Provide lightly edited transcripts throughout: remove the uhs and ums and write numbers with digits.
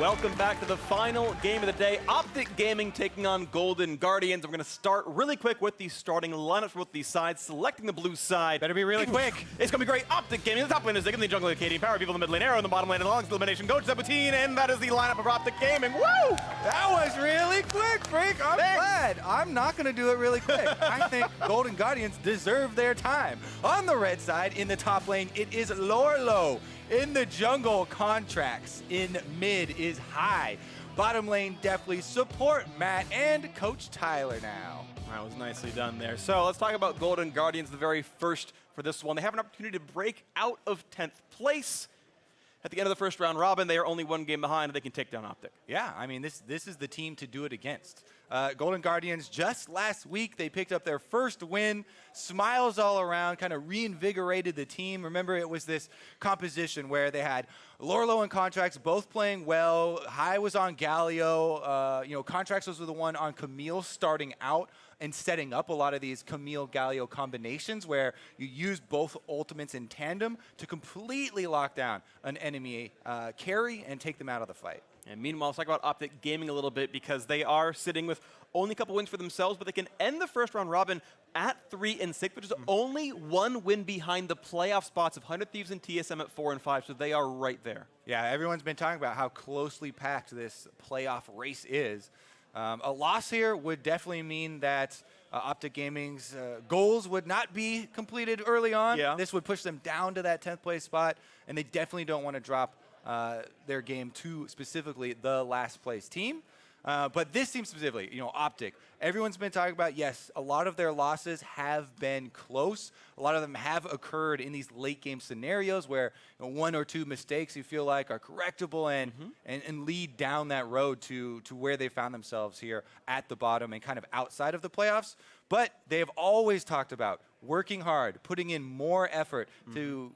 Welcome back to the final game of the day. OpTic Gaming taking on Golden Guardians. We're going to start really quick with the starting lineup for both these sides, selecting the blue side. Better be really quick. It's going to be great. OpTic Gaming, the top lane is Zig in the jungle, Akaadian, PowerOfEvil in the mid lane, Arrow in the bottom lane, and along to LemonNation, Coach Zebutine, and that is the lineup of OpTic Gaming. Woo! That was really quick, Freak. I'm glad. I'm not going to do it really quick. I think Golden Guardians deserve their time. On the red side, in the top lane, it is Lourlo. In the jungle, Contractz. In mid is High. Bottom lane, Deftly. Support Matt and Coach Tyler now. That was nicely done there. So let's talk about Golden Guardians, the very first for this one. They have an opportunity to break out of 10th place. At the end of the first round robin, they are only one game behind, and they can take down OpTic. Yeah, I mean, this is the team to do it against. Golden Guardians, just last week, they picked up their first win. Smiles all around, kind of reinvigorated the team. Remember, it was this composition where they had Lourlo and Contractz both playing well. High was on Galio. Contractz was the one on Camille starting out and setting up a lot of these Camille-Galio combinations where you use both ultimates in tandem to completely lock down an enemy carry and take them out of the fight. And meanwhile, let's talk about OpTic Gaming a little bit because they are sitting with only a couple wins for themselves, but they can end the first round robin at 3-6, which is only one win behind the playoff spots of 100 Thieves and TSM at 4 and 5, so they are right there. Yeah, everyone's been talking about how closely packed this playoff race is. A loss here would definitely mean that OpTic Gaming's goals would not be completed early on. Yeah. This would push them down to that 10th place spot, and they definitely don't want to drop their game to specifically the last place team. But this team specifically, OpTic, everyone's been talking about, yes, a lot of their losses have been close. A lot of them have occurred in these late game scenarios where one or two mistakes you feel like are correctable and lead down that road to where they found themselves here at the bottom and kind of outside of the playoffs. But they have always talked about working hard, putting in more effort to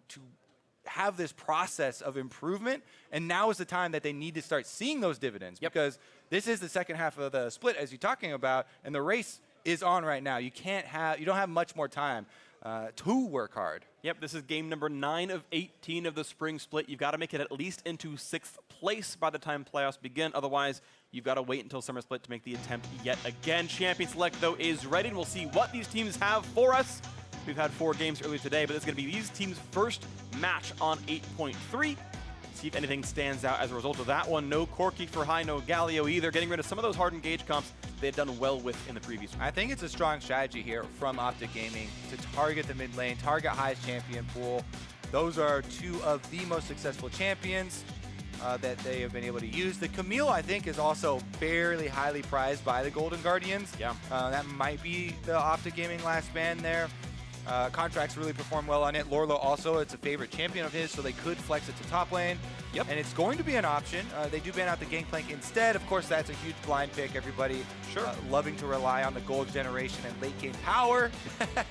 have this process of improvement, and now is the time that they need to start seeing those dividends because this is the second half of the split, as you're talking about, and the race is on right now. You don't have much more time to work hard. Yep, this is game number 9 of 18 of the spring split. You've got to make it at least into 6th place by the time playoffs begin. Otherwise, you've got to wait until summer split to make the attempt yet again. Champion Select, though, is ready, and we'll see what these teams have for us. We've had 4 games earlier today, but this is going to be these teams' first match on 8.3. See if anything stands out as a result of that one. No Corki for High, no Galio either. Getting rid of some of those hard engage comps they had done well with in the previous one. I think it's a strong strategy here from OpTic Gaming to target the mid lane, target High's champion pool. Those are 2 of the most successful champions that they have been able to use. The Camille, I think, is also fairly highly prized by the Golden Guardians. Yeah. That might be the OpTic Gaming last man there. Contractz really performed well on it. Lourlo also, it's a favorite champion of his, so they could flex it to top lane. Yep. And it's going to be an option. They do ban out the Gangplank instead. Of course, that's a huge blind pick. Everybody loving to rely on the gold generation and late game power.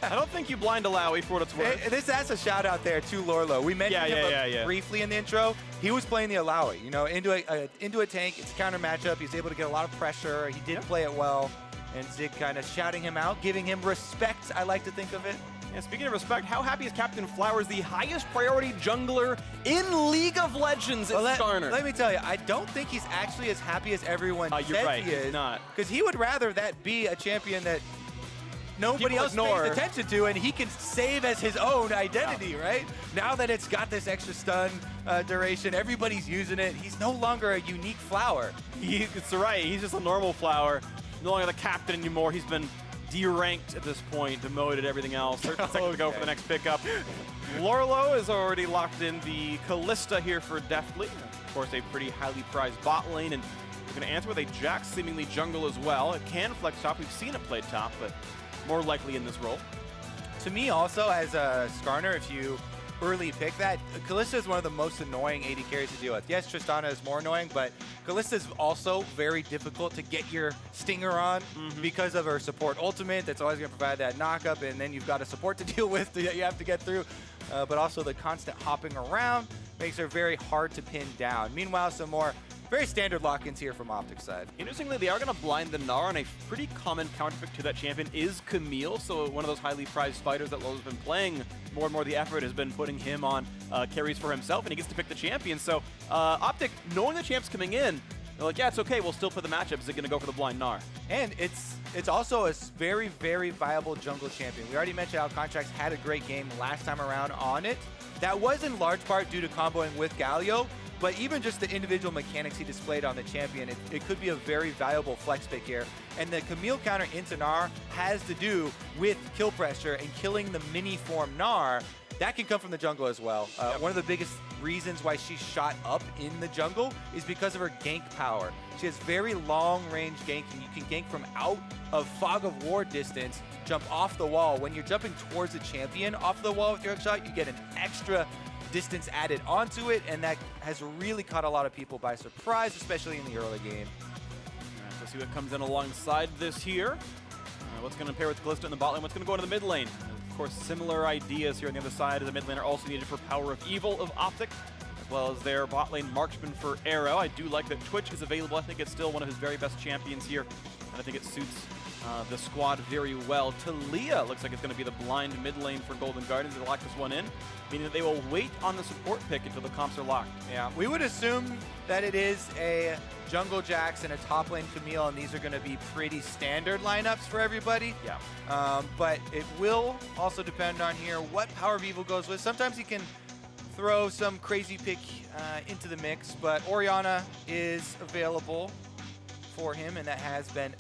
I don't think you blind Alawi for what it's worth. That's a shout out there to Lourlo. We mentioned him briefly in the intro. He was playing the Alawi. Into a tank, it's a counter matchup. He's able to get a lot of pressure. He did play it well. And Zig kind of shouting him out, giving him respect, I like to think of it. And speaking of respect, how happy is Captain Flowers, the highest priority jungler in League of Legends at Skarner? Let me tell you, I don't think he's actually as happy as everyone says he is. He's not. Because he would rather that be a champion that nobody else pays attention to, and he can save as his own identity, right? Now that it's got this extra stun duration, everybody's using it. He's no longer a unique flower. It's right. He's just a normal flower. No longer the captain anymore. He's been deranked at this point, demoted, everything else. 30 seconds to go for the next pickup. Lourlo is already locked in the Kalista here for Deftly. Of course, a pretty highly prized bot lane, and we're going to answer with a Jax seemingly jungle as well. It can flex top. We've seen it play top, but more likely in this role. To me, also, as a Skarner, if you early pick that, Kalista is one of the most annoying AD carries to deal with. Yes, Tristana is more annoying, but Kalista is also very difficult to get your stinger on because of her support ultimate that's always going to provide that knockup, and then you've got a support to deal with that you have to get through. But also the constant hopping around makes her very hard to pin down. Meanwhile, some more very standard lock-ins here from OpTic side. Interestingly, they are going to blind the Gnar, and a pretty common counterpick to that champion is Camille, so one of those highly prized fighters that Lourlo's been playing. More and more the effort has been putting him on carries for himself, and he gets to pick the champion. So OpTic, knowing the champ's coming in, they're like, yeah, it's okay, we'll still play the matchup. Is it going to go for the blind Gnar? And it's also a very, very viable jungle champion. We already mentioned how Contractz had a great game last time around on it. That was in large part due to comboing with Galio, but even just the individual mechanics he displayed on the champion, it could be a very valuable flex pick here. And the Camille counter into Gnar has to do with kill pressure and killing the mini form Gnar. That can come from the jungle as well. One of the biggest reasons why she shot up in the jungle is because of her gank power. She has very long-range ganking. You can gank from out of Fog of War distance, jump off the wall. When you're jumping towards the champion off the wall with your hook shot, you get an extra distance added onto it, and that has really caught a lot of people by surprise, especially in the early game. All right, let's see what comes in alongside this here. What's going to pair with Kalista in the bot lane? What's going to go into the mid lane? Of course, similar ideas here on the other side of the mid lane are also needed for PowerOfEvil of OpTic, as well as their bot lane marksman for Arrow. I do like that Twitch is available. I think it's still one of his very best champions here, and I think it suits the squad very well. Taliyah looks like it's going to be the blind mid lane for Golden Guardians. They'll lock this one in, meaning that they will wait on the support pick until the comps are locked. Yeah, we would assume that it is a jungle Jax and a top lane Camille, and these are going to be pretty standard lineups for everybody. Yeah. But it will also depend on here what PowerOfEvil goes with. Sometimes he can throw some crazy pick into the mix, but Orianna is available for him, and that has been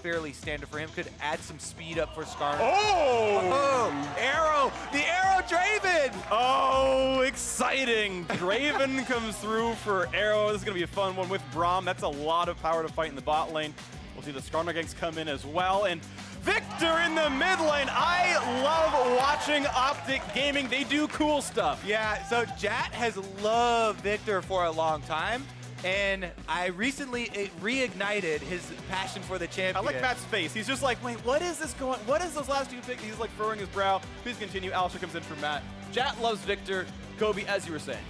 fairly standard for him. Could add some speed up for Skarner. Oh! Arrow! The Arrow Draven! Oh, exciting! Draven comes through for Arrow. This is going to be a fun one with Braum. That's a lot of power to fight in the bot lane. We'll see the Skarner ganks come in as well. And Viktor in the mid lane. I love watching OpTic gaming. They do cool stuff. Yeah, so Jat has loved Viktor for a long time. And I recently reignited his passion for the champion. I like Matt's face. He's just like, wait, what is this going? What is those last two picks? He's like furrowing his brow. Please continue. Alistar comes in for Matt. Jat loves Viktor. Kobe, as you were saying.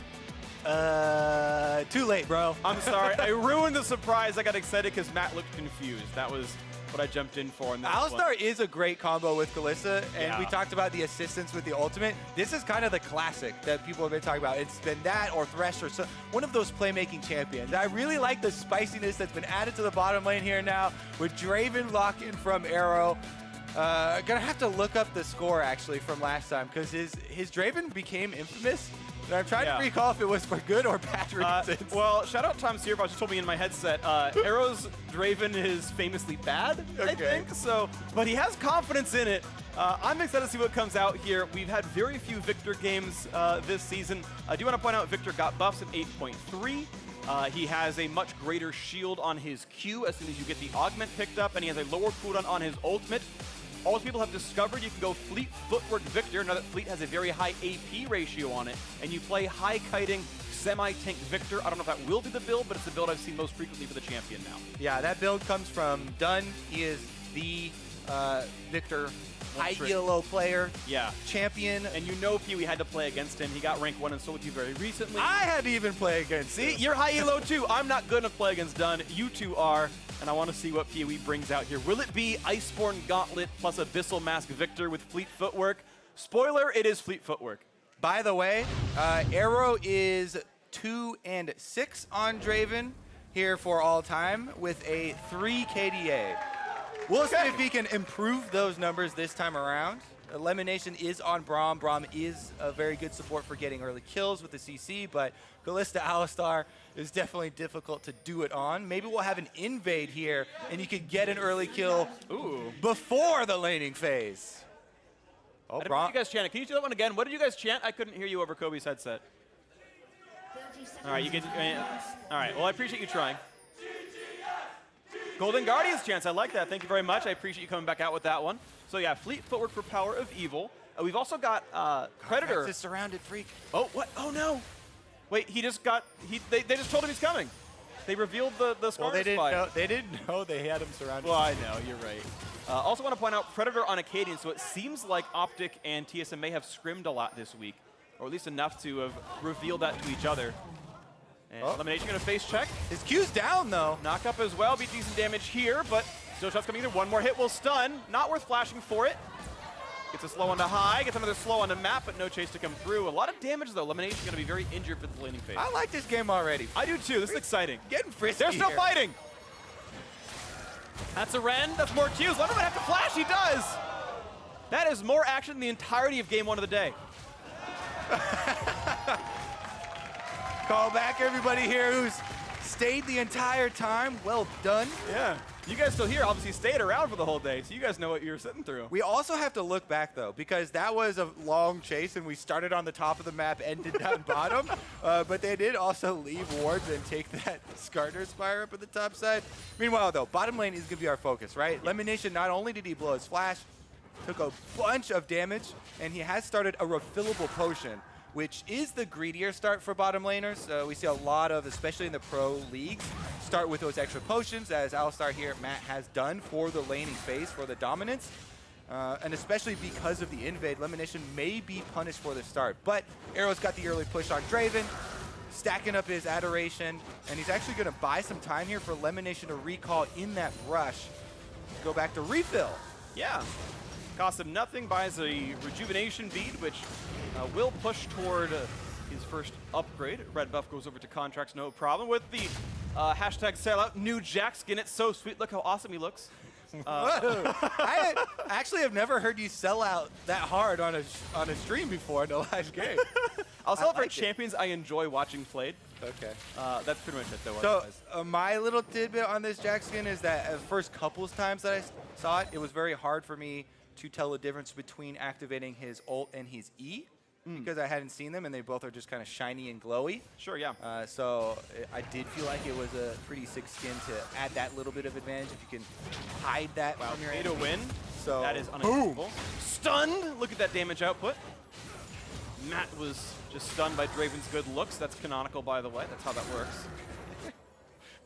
Too late, bro. I'm sorry. I ruined the surprise. I got excited because Matt looked confused. That was what I jumped in for. Alistar is a great combo with Kalista, and Yeah. we talked about the assistance with the ultimate. This is kind of the classic that people have been talking about. It's been that or Thresh or one of those playmaking champions. I really like the spiciness that's been added to the bottom lane here now with Draven lock-in from Arrow. Gonna have to look up the score actually from last time because his Draven became infamous. And I'm trying to recall if it was for good or bad reasons. Well, shout out Tom Searboss just told me in my headset, Arrow's Draven is famously bad, I think. So, but he has confidence in it. I'm excited to see what comes out here. We've had very few Viktor games this season. I do want to point out Viktor got buffs at 8.3. He has a much greater shield on his Q as soon as you get the augment picked up, and he has a lower cooldown on his ultimate. All people have discovered you can go Fleet Footwork Viktor, now that Fleet has a very high AP ratio on it, and you play high kiting, semi-tank Viktor. I don't know if that will be the build, but it's the build I've seen most frequently for the champion now. Yeah, that build comes from Dunn. He is the Viktor high elo player. Yeah. Champion. And you know Pee-wee had to play against him. He got rank 1 in solo queue very recently. I had to even play against See, him. you're high elo too. I'm not good enough to play against Dunn. You two are. And I want to see what Pee-wee brings out here. Will it be Iceborne Gauntlet plus Abyssal Mask Viktor with Fleet Footwork? Spoiler, it is Fleet Footwork. By the way, Arrow is 2 and 6 on Draven here for all time with a 3 KDA. We'll see if he can improve those numbers this time around. LemonNation is on Braum. Braum is a very good support for getting early kills with the CC, but Kalista Alistar is definitely difficult to do it on. Maybe we'll have an invade here, and you could get an early kill before the laning phase. Oh, Braum. What did you guys chant? Can you do that one again? What did you guys chant? I couldn't hear you over Kobe's headset. All right, you get. All right. Well, I appreciate you trying. Golden Guardians chance. I like that. Thank you very much. I appreciate you coming back out with that one. So yeah, Fleet Footwork for PowerOfEvil. We've also got Predator. It's a surrounded freak. Oh, what? Oh no! Wait, he just got. They just told him he's coming. They revealed the Skarner spy. They didn't know they had him surrounded. Well, I know. You're right. Also want to point out Predator on Akaadian. So it seems like OpTic and TSM may have scrimmed a lot this week, or at least enough to have revealed that to each other. And LemonNation going to face check. His Q's down, though. Knock up as well, be decent damage here, but still shots coming either. One more hit will stun. Not worth flashing for it. Gets a slow on the high, gets another slow on the map, but no chase to come through. A lot of damage, though. LemonNation going to be very injured for the laning phase. I like this game already. I do, too. This is exciting. Getting frisky. They're still here. fighting. That's a Ren. That's more Qs. Lemon might have to flash. He does. That is more action than the entirety of game 1 of the day. Call back everybody here who's stayed the entire time. Well done. Yeah. You guys still here obviously stayed around for the whole day, so you guys know what you're sitting through. We also have to look back, though, because that was a long chase, and we started on the top of the map, ended down bottom. But they did also leave wards and take that Skarner Spire up at the top side. Meanwhile, though, bottom lane is going to be our focus, right? Yeah. LemonNation, not only did he blow his flash, took a bunch of damage, and he has started a refillable potion, which is the greedier start for bottom laners. We see a lot of, especially in the pro leagues, start with those extra potions, as Alistar here, Matt, has done for the laning phase, for the dominance. And especially because of the invade, LemonNation may be punished for the start. But Arrow's got the early push on Draven, stacking up his adoration, and he's actually going to buy some time here for LemonNation to recall in that rush. Go back to refill. Yeah. Costs him nothing, buys a rejuvenation bead, which will push toward his first upgrade. Red buff goes over to Contractz, no problem. With the hashtag sellout, new Jack skin, it's so sweet. Look how awesome he looks. I actually have never heard you sell out that hard on a stream before in a live game. I'll sell for champions I enjoy watching played. Okay. That's pretty much it, though. So my little tidbit on this Jack skin is that the first couple of times that I saw it, it was very hard for me to tell the difference between activating his ult and his E, because I hadn't seen them, and they both are just kind of shiny and glowy. Sure, yeah. So I did feel like it was a pretty sick skin to add that little bit of advantage if you can hide that from your enemy. win. So that is unacceptable. Stunned! Look at that damage output. Matt was just stunned by Draven's good looks. That's canonical, by the way. That's how that works.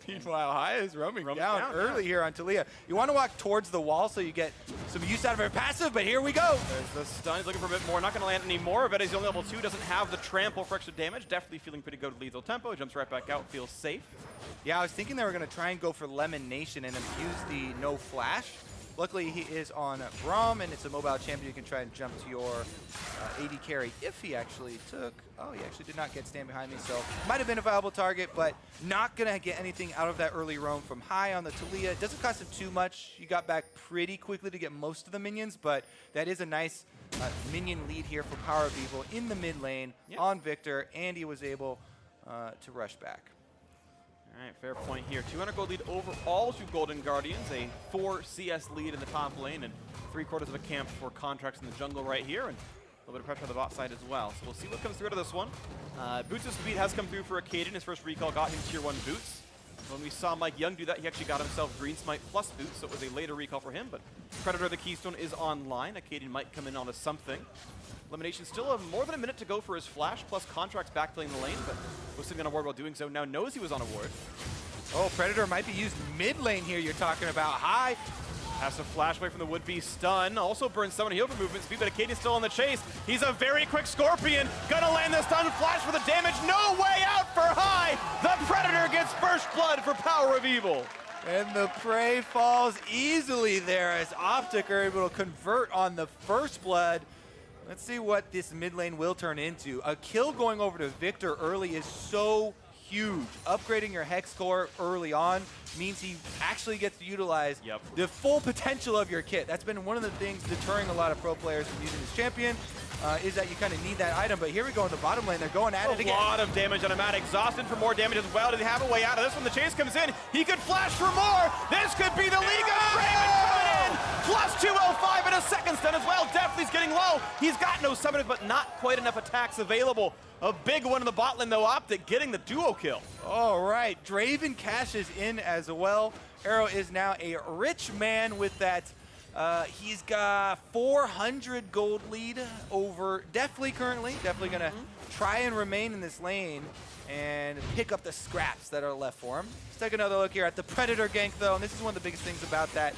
Meanwhile, High is roaming down early here on Taliyah. You want to walk towards the wall so you get some use out of her passive, but here we go. There's the stun. He's looking for a bit more. Not going to land any more of it. He's only level 2. Doesn't have the trample for extra damage. Definitely feeling pretty good with lethal tempo. Jumps right back out. Feels safe. Yeah, I was thinking they were going to try and go for LemonNation and infuse the no flash. Luckily, he is on Braum, and it's a mobile champion. You can try and jump to your AD carry if he actually took. Oh, he actually did not get stand behind me, so might have been a viable target, but not going to get anything out of that early roam from High on the Taliyah. It doesn't cost him too much. You got back pretty quickly to get most of the minions, but that is a nice minion lead here for PowerOfEvil in the mid lane on Viktor, and he was able to rush back. All right, fair point here. 200 gold lead overall to Golden Guardians, a 4 CS lead in the top lane, and 3/4 of a camp for Contractz in the jungle right here, and a little bit of pressure on the bot side as well. So we'll see what comes through out of this one. Boots of speed has come through for Akaadian. His first recall got him tier 1 boots. When we saw Mike Young do that, he actually got himself Green Smite plus boots, so it was a later recall for him, but Predator the Keystone is online. Akaadian might come in onto something. LemonNation still have more than a minute to go for his flash, plus Contractz backplaying the lane, but was sitting on a ward while doing so. Now knows he was on a ward. Oh, Predator might be used mid lane here. You're talking about High. Has to flash away from the would-be stun. Also burns someone heal for movement speed, but Akaadian's still on the chase. He's a very quick Scorpion. Gonna land the stun flash for the damage. No way out for High. The Predator gets first blood for PowerOfEvil. And the prey falls easily there as OpTic are able to convert on the first blood. Let's see what this mid lane will turn into. A kill going over to Viktor early is so huge. Upgrading your hex score early on means he actually gets to utilize the full potential of your kit. That's been one of the things deterring a lot of pro players from using this champion, is that you kind of need that item. But here we go in the bottom lane. They're going at it again. A lot of damage on him. Matt exhausted for more damage as well. Does he have a way out of this when the chase comes in? He could flash for more. This could be the League of Draven coming in. Plus 205 and a second stun as well. Deftly's getting low. He's got no summoners, but not quite enough attacks available. A big one in the bot lane, though. OpTic getting the duo kill. All right. Draven cashes in as well. Arrow is now a rich man with that. He's got 400 gold lead over Deftly currently. Deftly going to try and remain in this lane and pick up the scraps that are left for him. Let's take another look here at the Predator gank, though. And this is one of the biggest things about that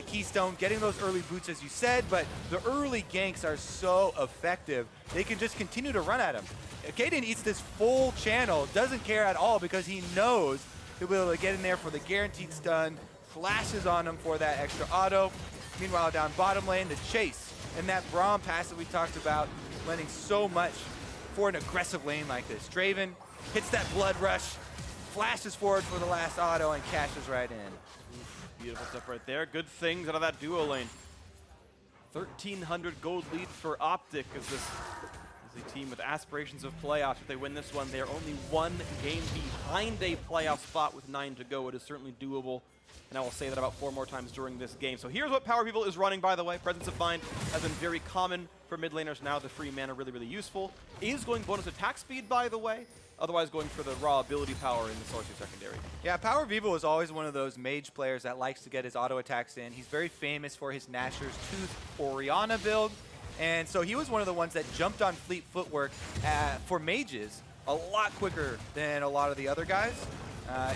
Keystone, getting those early boots, as you said, but the early ganks are so effective. They can just continue to run at him. Akaadian eats this full channel, doesn't care at all because he knows he'll be able to get in there for the guaranteed stun, flashes on him for that extra auto. Meanwhile, down bottom lane, the chase and that Braum pass that we talked about, lending so much for an aggressive lane like this. Draven hits that blood rush, flashes forward for the last auto, and cashes right in. Beautiful stuff right there. Good things out of that duo lane. 1,300 gold lead for OpTic as this is a team with aspirations of playoffs. If they win this one, they're only one game behind a playoff spot with 9 to go. It is certainly doable, and I will say that about 4 more times during this game. So here's what PowerOfEvil is running, by the way. Presence of Mind has been very common for mid laners now. The free mana really, really useful. Is going bonus attack speed, by the way. Otherwise going for the raw ability power in the sorcery secondary. Yeah, PowerOfEvil is always one of those mage players that likes to get his auto attacks in. He's very famous for his Nashor's Tooth Orianna build. And so he was one of the ones that jumped on Fleet Footwork for mages a lot quicker than a lot of the other guys.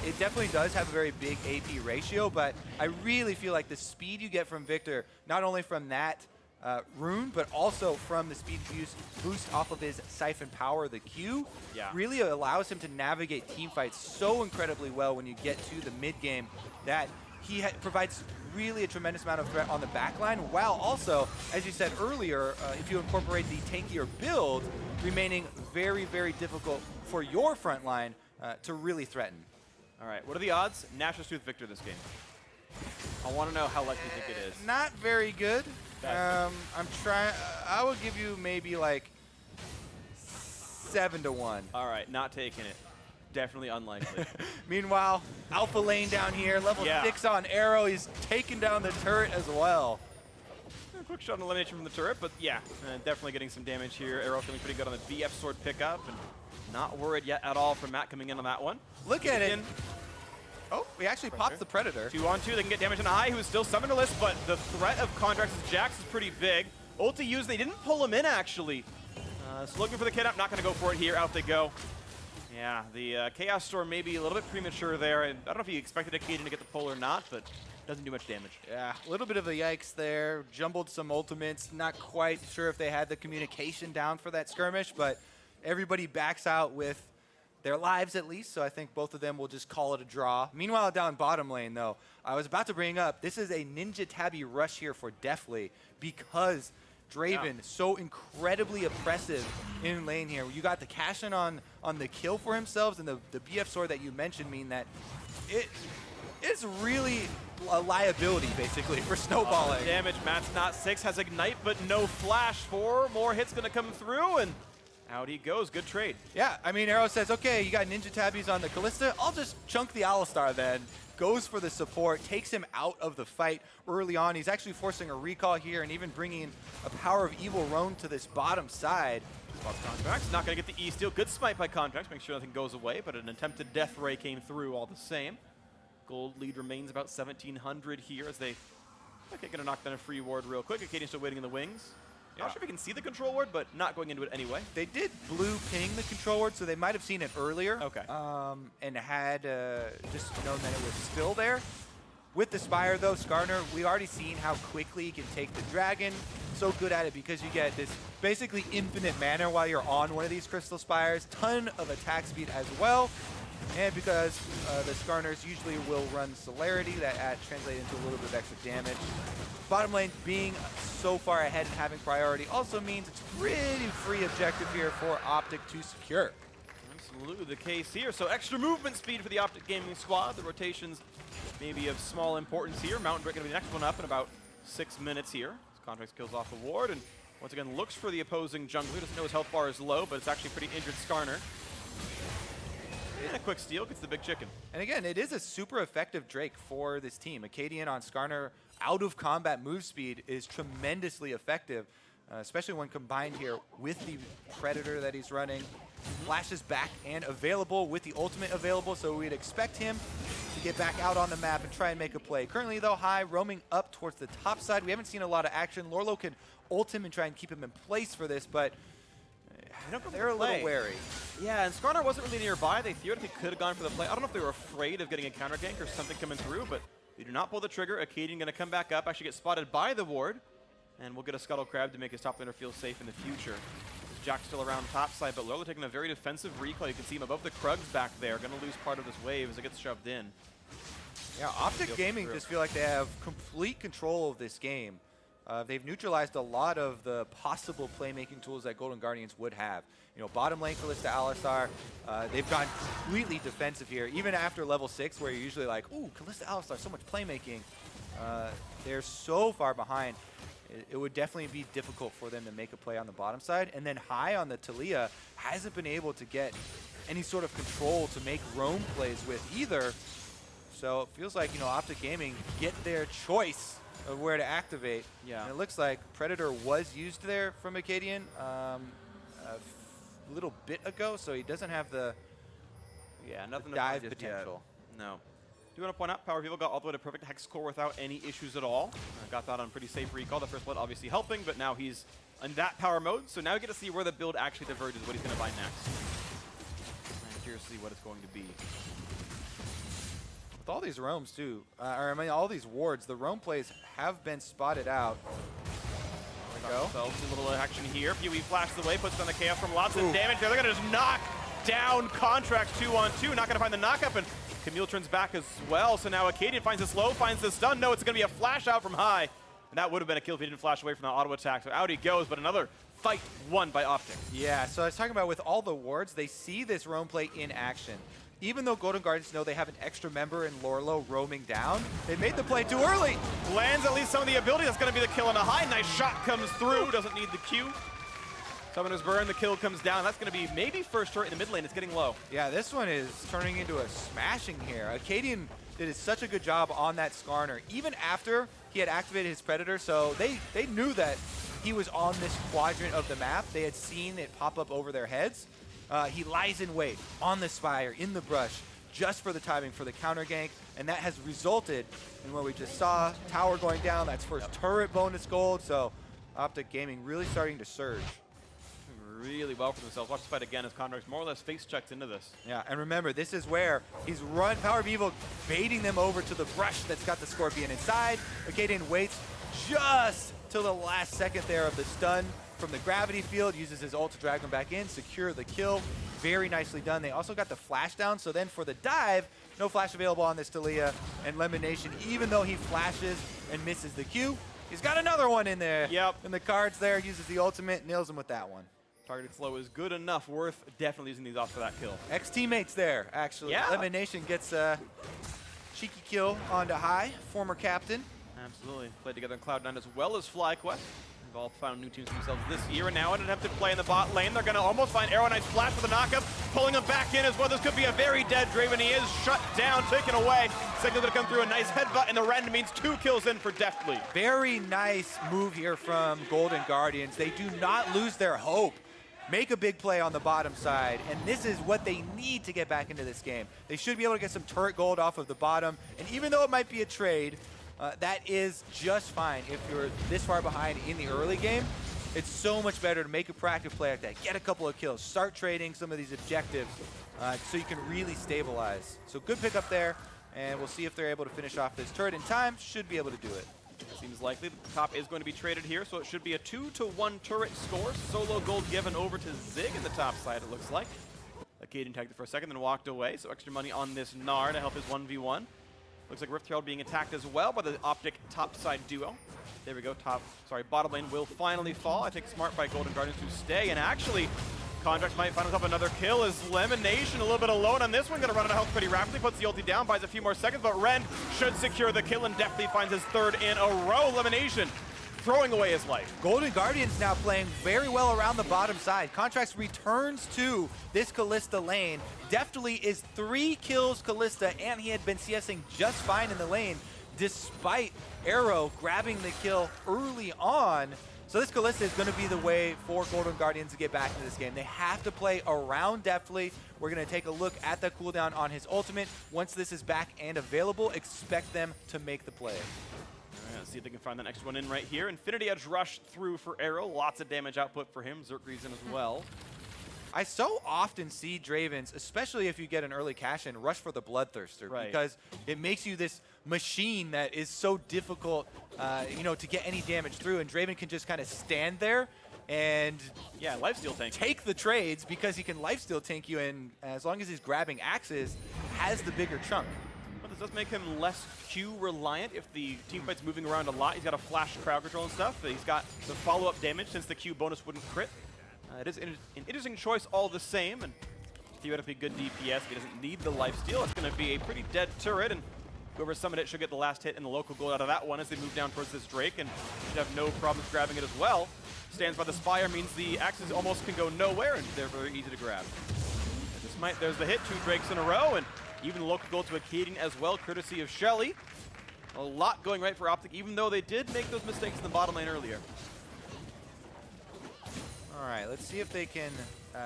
It definitely does have a very big AP ratio, but I really feel like the speed you get from Viktor, not only from that rune, but also from the speed boost off of his Siphon Power, the Q, really allows him to navigate team fights so incredibly well when you get to the mid game that he provides really a tremendous amount of threat on the backline, while also, as you said earlier, if you incorporate the tankier build, remaining very, very difficult for your front line to really threaten. All right, what are the odds? Nashor's Tooth Viktor this game. I want to know how likely you think it is. Not very good. I'm trying. I will give you maybe like 7 to 1. All right, not taking it. Definitely unlikely. Meanwhile, Alpha lane down here, level 6 on Arrow. He's taking down the turret as well. A quick shot on elimination from the turret, but yeah, definitely getting some damage here. Arrow feeling pretty good on the BF sword pickup, and not worried yet at all from Matt coming in on that one. Look at it. Oh, he actually pops the Predator. 2 on 2, they can get damage on Eye, who is still summonerless, but the threat of Contractz' Jax is pretty big. Ulti used, they didn't pull him in actually. So looking for the kid up, not gonna go for it here, out they go. Yeah, the Chaos Storm may be a little bit premature there, and I don't know if he expected Akaadian to get the pull or not, but doesn't do much damage. Yeah, a little bit of a yikes there. Jumbled some ultimates, not quite sure if they had the communication down for that skirmish, but everybody backs out with their lives at least, so I think both of them will just call it a draw. Meanwhile, down bottom lane, though, I was about to bring up, this is a Ninja Tabby rush here for Deftly because Draven so incredibly oppressive in lane here. You got the cash in on the kill for himself, and the BF sword that you mentioned mean that it's really a liability, basically, for snowballing. Damage, Matt's not 6, has Ignite, but no flash. 4 more hits gonna come through, and out he goes. Good trade. Yeah, I mean, Arrow says, okay, you got Ninja Tabbies on the Kalista. I'll just chunk the Alistar then. Goes for the support, takes him out of the fight early on. He's actually forcing a recall here and even bringing a PowerOfEvil roam to this bottom side. Spots Contractz, not going to get the E-Steal. Good smite by Contractz, make sure nothing goes away, but an attempted Death Ray came through all the same. Gold lead remains about 1,700 here as they okay, going to knock down a free ward real quick. Akaadian still waiting in the wings. Not sure if we can see the control ward, but not going into it anyway. They did blue ping the control ward, so they might have seen it earlier. Okay. And had just known that it was still there. With the Spire, though, Skarner, we've already seen how quickly he can take the Dragon. So good at it because you get this basically infinite mana while you're on one of these Crystal Spires. Ton of attack speed as well. And because the Skarners usually will run Celerity, that translates into a little bit of extra damage. Bottom lane being so far ahead and having priority also means it's pretty free objective here for OpTic to secure. Absolutely the case here. So extra movement speed for the OpTic gaming squad. The rotations may be of small importance here. Mountain Brick going to be the next one up in about 6 minutes here. Contractz kills off the ward and once again looks for the opposing jungler. Doesn't know his health bar is low, but it's actually pretty injured Skarner. And a quick steal gets the big chicken. And again, it is a super effective Drake for this team. Akaadian on Skarner out of combat move speed is tremendously effective, especially when combined here with the Predator that he's running. Flashes back and available with the ultimate available, so we'd expect him to get back out on the map and try and make a play. Currently, though, High roaming up towards the top side. We haven't seen a lot of action. Lourlo can ult him and try and keep him in place for this, but they're a little wary. Yeah, and Skarner wasn't really nearby. They theoretically could have gone for the play. I don't know if they were afraid of getting a counter gank or something coming through, but We do not pull the trigger. Akaadian going to come back up, actually get spotted by the ward, and we'll get a Scuttle Crab to make his top laner feel safe in the future. Jack's still around top side, but Lourlo taking a very defensive recoil. You can see him above the Krugs back there. Going to lose part of this wave as it gets shoved in. Yeah, OpTic Gaming just feel like they have complete control of this game. They've neutralized a lot of the possible playmaking tools that Golden Guardians would have. You know, bottom lane Kalista, Alistar, they've gone completely defensive here. Even after level 6, where you're usually like, ooh, Kalista, Alistar, so much playmaking. They're so far behind. It would definitely be difficult for them to make a play on the bottom side. And then high on the Taliyah hasn't been able to get any sort of control to make roam plays with either. So it feels like, you know, OpTic Gaming get their choice of where to activate. Yeah. And it looks like Predator was used there from Akaadian a little bit ago, so he doesn't have the nothing dive to potential. No. Do want to point out, PowerOfEvil got all the way to perfect hex core without any issues at all. Got that on pretty safe recall. The first blood obviously helping, but now he's in that power mode. So now we get to see where the build actually diverges, what he's going to buy next. I'm curious to see what it's going to be. With all these roams too, or I mean all these wards, the roam plays have been spotted out. There we go. So a little action here. PoE flashes away, puts on the chaos from lots of damage there. They're going to just knock down Contractz 2-on-2. Not going to find the knockup, and Camille turns back as well. So now Akaadian finds the slow, finds the stun. No, it's going to be a flash out from high. And that would have been a kill if he didn't flash away from the auto attack. So out he goes, but another fight won by OpTic. Yeah, so I was talking about with all the wards, they see this roam play in action. Even though Golden Guardians know they have an extra member in Lourlo roaming down, they made the play too early. Lands at least some of the ability. That's going to be the kill on a high. Nice shot comes through. Doesn't need the Q. Summoner's Burn, the kill comes down. That's going to be maybe first turret in the mid lane. It's getting low. Yeah, this one is turning into a smashing here. Akaadian did such a good job on that Skarner, even after he had activated his Predator, so they knew that he was on this quadrant of the map. They had seen it pop up over their heads. He lies in wait on the Spire, in the brush, just for the timing for the counter gank, and that has resulted in what we just saw. Tower going down, that's first turret bonus gold, so OpTic Gaming really starting to surge. Really well for themselves. Watch this fight again as Contractz more or less face checked into this. Yeah, and remember, this is where he's PowerOfEvil baiting them over to the brush that's got the Scorpion inside. Akaadian waits just till the last second there of the stun from the gravity field, uses his ult to drag them back in, secure the kill. Very nicely done. They also got the flash down, so then for the dive, no flash available on this Taliyah, and LemonNation, even though he flashes and misses the Q, he's got another one in there. Yep. In the cards there, uses the ultimate, nails him with that one. Targeted slow is good enough, worth definitely using these off for that kill. Ex-teammates there, actually. Yeah. LemonNation gets a cheeky kill onto high, former captain. Absolutely. Played together in Cloud9 as well as FlyQuest. They've all found new teams for themselves this year, and now an attempted play in the bot lane. They're going to almost find Arrow Knight's flash for the knockup, pulling him back in as well. This could be a very dead Draven. He is shut down, taken away. Signal going to come through, a nice headbutt, and the random means 2 kills in for Deftly. Very nice move here from Golden Guardians. They do not lose their hope. Make a big play on the bottom side, and this is what they need to get back into this game. They should be able to get some turret gold off of the bottom, and even though it might be a trade, that is just fine if you're this far behind in the early game. It's so much better to make a proactive play like that, get a couple of kills, start trading some of these objectives so you can really stabilize. So good pickup there, and we'll see if they're able to finish off this turret in time. Should be able to do it. Seems likely the top is going to be traded here, so it should be a 2-to-1 turret score. Solo gold given over to Zig in the top side, it looks like. Akaadian tagged it for a second, then walked away, so extra money on this Gnar to help his 1v1. Looks like Rift Herald being attacked as well by the OpTic top side duo. There we go, bottom lane will finally fall. I think smart by Golden Guardians to stay, and actually, Contractz might find himself another kill as LemonNation a little bit alone on this one. Going to run out of health pretty rapidly, puts the ulti down, buys a few more seconds, but Ren should secure the kill and Deftly finds his 3rd in a row. LemonNation throwing away his life. Golden Guardians now playing very well around the bottom side. Contractz returns to this Kalista lane. Deftly is 3 kills Kalista, and he had been CSing just fine in the lane, despite Arrow grabbing the kill early on. So this Kalista is going to be the way for Golden Guardians to get back into this game. They have to play around Deftly. We're going to take a look at the cooldown on his ultimate. Once this is back and available, expect them to make the play. All right, see if they can find the next one in right here. Infinity Edge rush through for Arrow. Lots of damage output for him. Zerkree's in as well. I so often see Dravens, especially if you get an early cash in, rush for the Bloodthirster, right, because it makes you this machine that is so difficult, you know, to get any damage through. And Draven can just kind of stand there and lifesteal tank. Take the trades because he can lifesteal tank you, and as long as he's grabbing axes, has the bigger chunk. But this does make him less Q reliant if the team fight's moving around a lot. He's got a flash crowd control and stuff. He's got the follow-up damage since the Q bonus wouldn't crit. It is an interesting choice all the same, and theoretically good DPS. He doesn't need the lifesteal. It's going to be a pretty dead turret, and whoever summoned it should get the last hit and the local gold out of that one as they move down towards this Drake, and should have no problems grabbing it as well. Stands by the Spire means the axes almost can go nowhere, and they're very easy to grab. There's the hit, 2 Drakes in a row, and even the local gold to Akaadian as well, courtesy of Shelly. A lot going right for OpTic, even though they did make those mistakes in the bottom lane earlier. All right, let's see if they can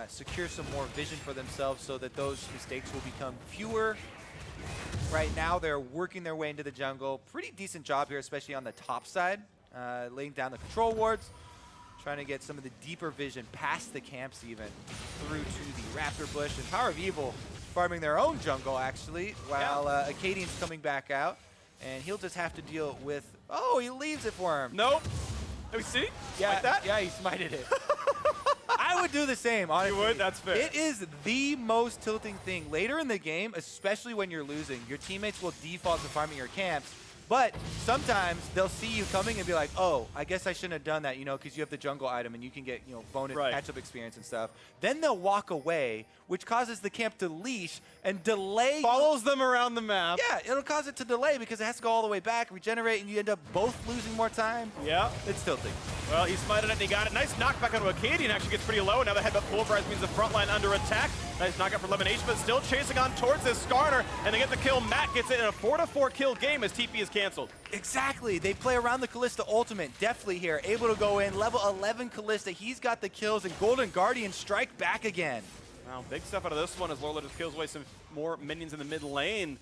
secure some more vision for themselves so that those mistakes will become fewer. Right now, they're working their way into the jungle. Pretty decent job here, especially on the top side, laying down the control wards, trying to get some of the deeper vision past the camps even, through to the Raptor Bush. And PowerOfEvil farming their own jungle, actually, while Akaadian's coming back out. And he'll just have to deal with... Oh, he leaves it for him. Nope. Have we seen? Yeah, like that? Yeah, he smited it. I would do the same, honestly. You would? That's fair. It is the most tilting thing. Later in the game, especially when you're losing, your teammates will default to farming your camps. But sometimes they'll see you coming and be like, oh, I guess I shouldn't have done that, you know, because you have the jungle item and you can get, you know, bonus catch-up experience and stuff. Then they'll walk away, which causes the camp to leash and delay. Follows them around the map. Yeah, it'll cause it to delay because it has to go all the way back, regenerate, and you end up both losing more time. Yeah. It's tilting. Well, he smited it and he got it. Nice knockback onto Akaadian. Actually gets pretty low. Now the headbutt pulverized means the front line under attack. Nice knockout for LemonNation, but still chasing on towards this Skarner. And they get the kill. Matt gets it in a 4-4 kill game as TP is canceled. Exactly. They play around the Kalista ultimate. Deftly here, able to go in. Level 11 Kalista. He's got the kills, and Golden Guardian strike back again. Wow, big stuff out of this one as Lourlo just kills away some more minions in the mid lane.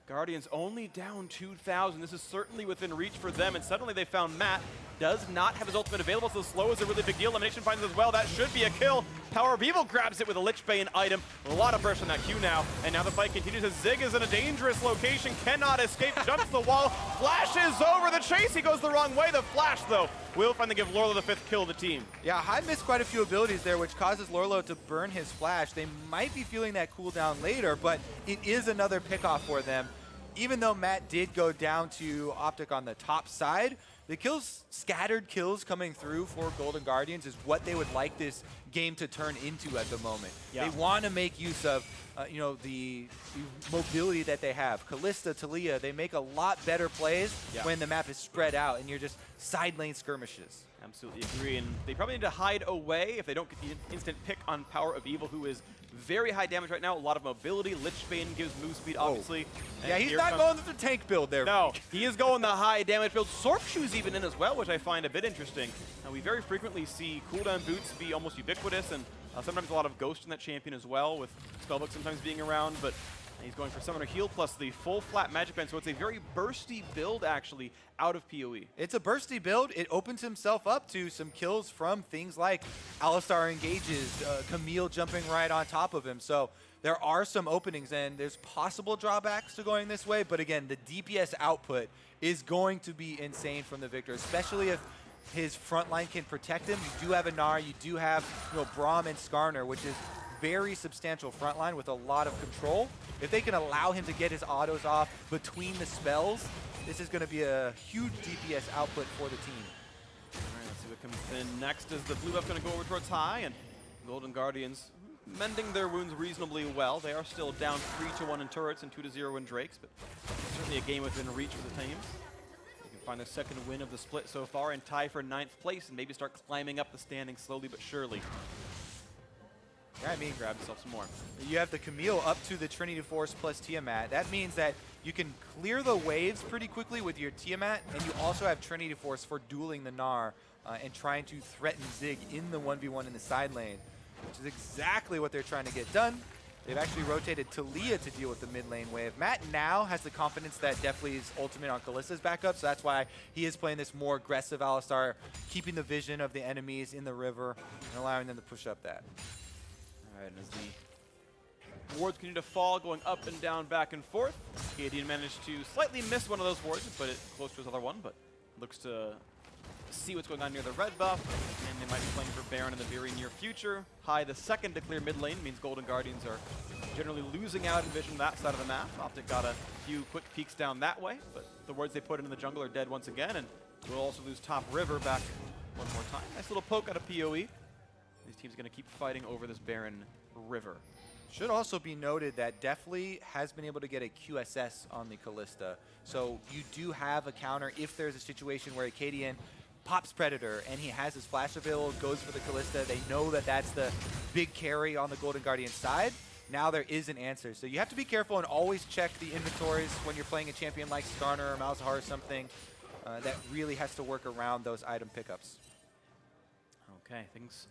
Guardians only down 2,000. This is certainly within reach for them, and suddenly they found Matt. Does not have his ultimate available, so slow is a really big deal. LemonNation finds it as well. That should be a kill. PowerOfEvil grabs it with a Lich Bane item. A lot of burst on that Q now, and now the fight continues as Zig is in a dangerous location, cannot escape, jumps the wall, flashes over the chase. He goes the wrong way. The flash, though, will finally give Lourlo the 5th kill of the team. Yeah, High missed quite a few abilities there, which causes Lourlo to burn his flash. They might be feeling that cooldown later, but it is another pickoff for them. Even though Matt did go down to OpTic on the top side, the scattered kills coming through for Golden Guardians is what they would like this game to turn into at the moment. Yeah. They want to make use of, you know, the mobility that they have. Kalista, Taliyah, they make a lot better plays when the map is spread out and you're just side lane skirmishes. Absolutely agree, and they probably need to hide away if they don't get the instant pick on PowerOfEvil, who is very high damage right now, a lot of mobility. Lich Bane gives move speed, obviously. Yeah, he's not going with the tank build there. No, he is going the high damage build. Sorkshoe's even in as well, which I find a bit interesting. We very frequently see cooldown boots be almost ubiquitous, and sometimes a lot of ghost in that champion as well, with Spellbook sometimes being around, but he's going for Summoner Heal plus the full flat Magic Band, so it's a very bursty build, actually, out of PoE. It's a bursty build. It opens himself up to some kills from things like Alistar engages, Camille jumping right on top of him. So there are some openings, and there's possible drawbacks to going this way, but again, the DPS output is going to be insane from the Viktor, especially if his front line can protect him. You do have a Gnar, you do have, you know, Braum and Skarner, which is very substantial front line with a lot of control. If they can allow him to get his autos off between the spells, this is going to be a huge DPS output for the team. All right, let's see what comes in next. Is the blue buff going to go over towards high, and Golden Guardians mending their wounds reasonably well. They are still down 3-1 in turrets and 2-0 in drakes, but certainly a game within reach for the teams. They can find their second win of the split so far and tie for 9th place and maybe start climbing up the standings slowly but surely. Yeah, I mean, grab yourself some more. You have the Camille up to the Trinity Force plus Tiamat. That means that you can clear the waves pretty quickly with your Tiamat, and you also have Trinity Force for dueling the Gnar and trying to threaten Zig in the 1v1 in the side lane, which is exactly what they're trying to get done. They've actually rotated Taliyah to deal with the mid lane wave. Matt now has the confidence that Deftly's ultimate on Kalista's back up, so that's why he is playing this more aggressive Alistar, keeping the vision of the enemies in the river and allowing them to push up that. All right, as the Wards continue to fall, going up and down, back and forth. Akaadian managed to slightly miss one of those wards, put it close to his other one, but looks to see what's going on near the red buff, and they might be playing for Baron in the very near future. High the second to clear mid lane means Golden Guardians are generally losing out in vision that side of the map. OpTic got a few quick peeks down that way, but the wards they put into the jungle are dead once again, and we'll also lose top river back one more time. Nice little poke out of PoE. These teams are going to keep fighting over this Baron river. Should also be noted that Deftly has been able to get a QSS on the Kalista. So you do have a counter if there's a situation where Akaadian pops Predator and he has his flash available, goes for the Kalista. They know that that's the big carry on the Golden Guardian side. Now there is an answer. So you have to be careful and always check the inventories when you're playing a champion like Skarner or Malzahar or something that really has to work around those item pickups. Okay, things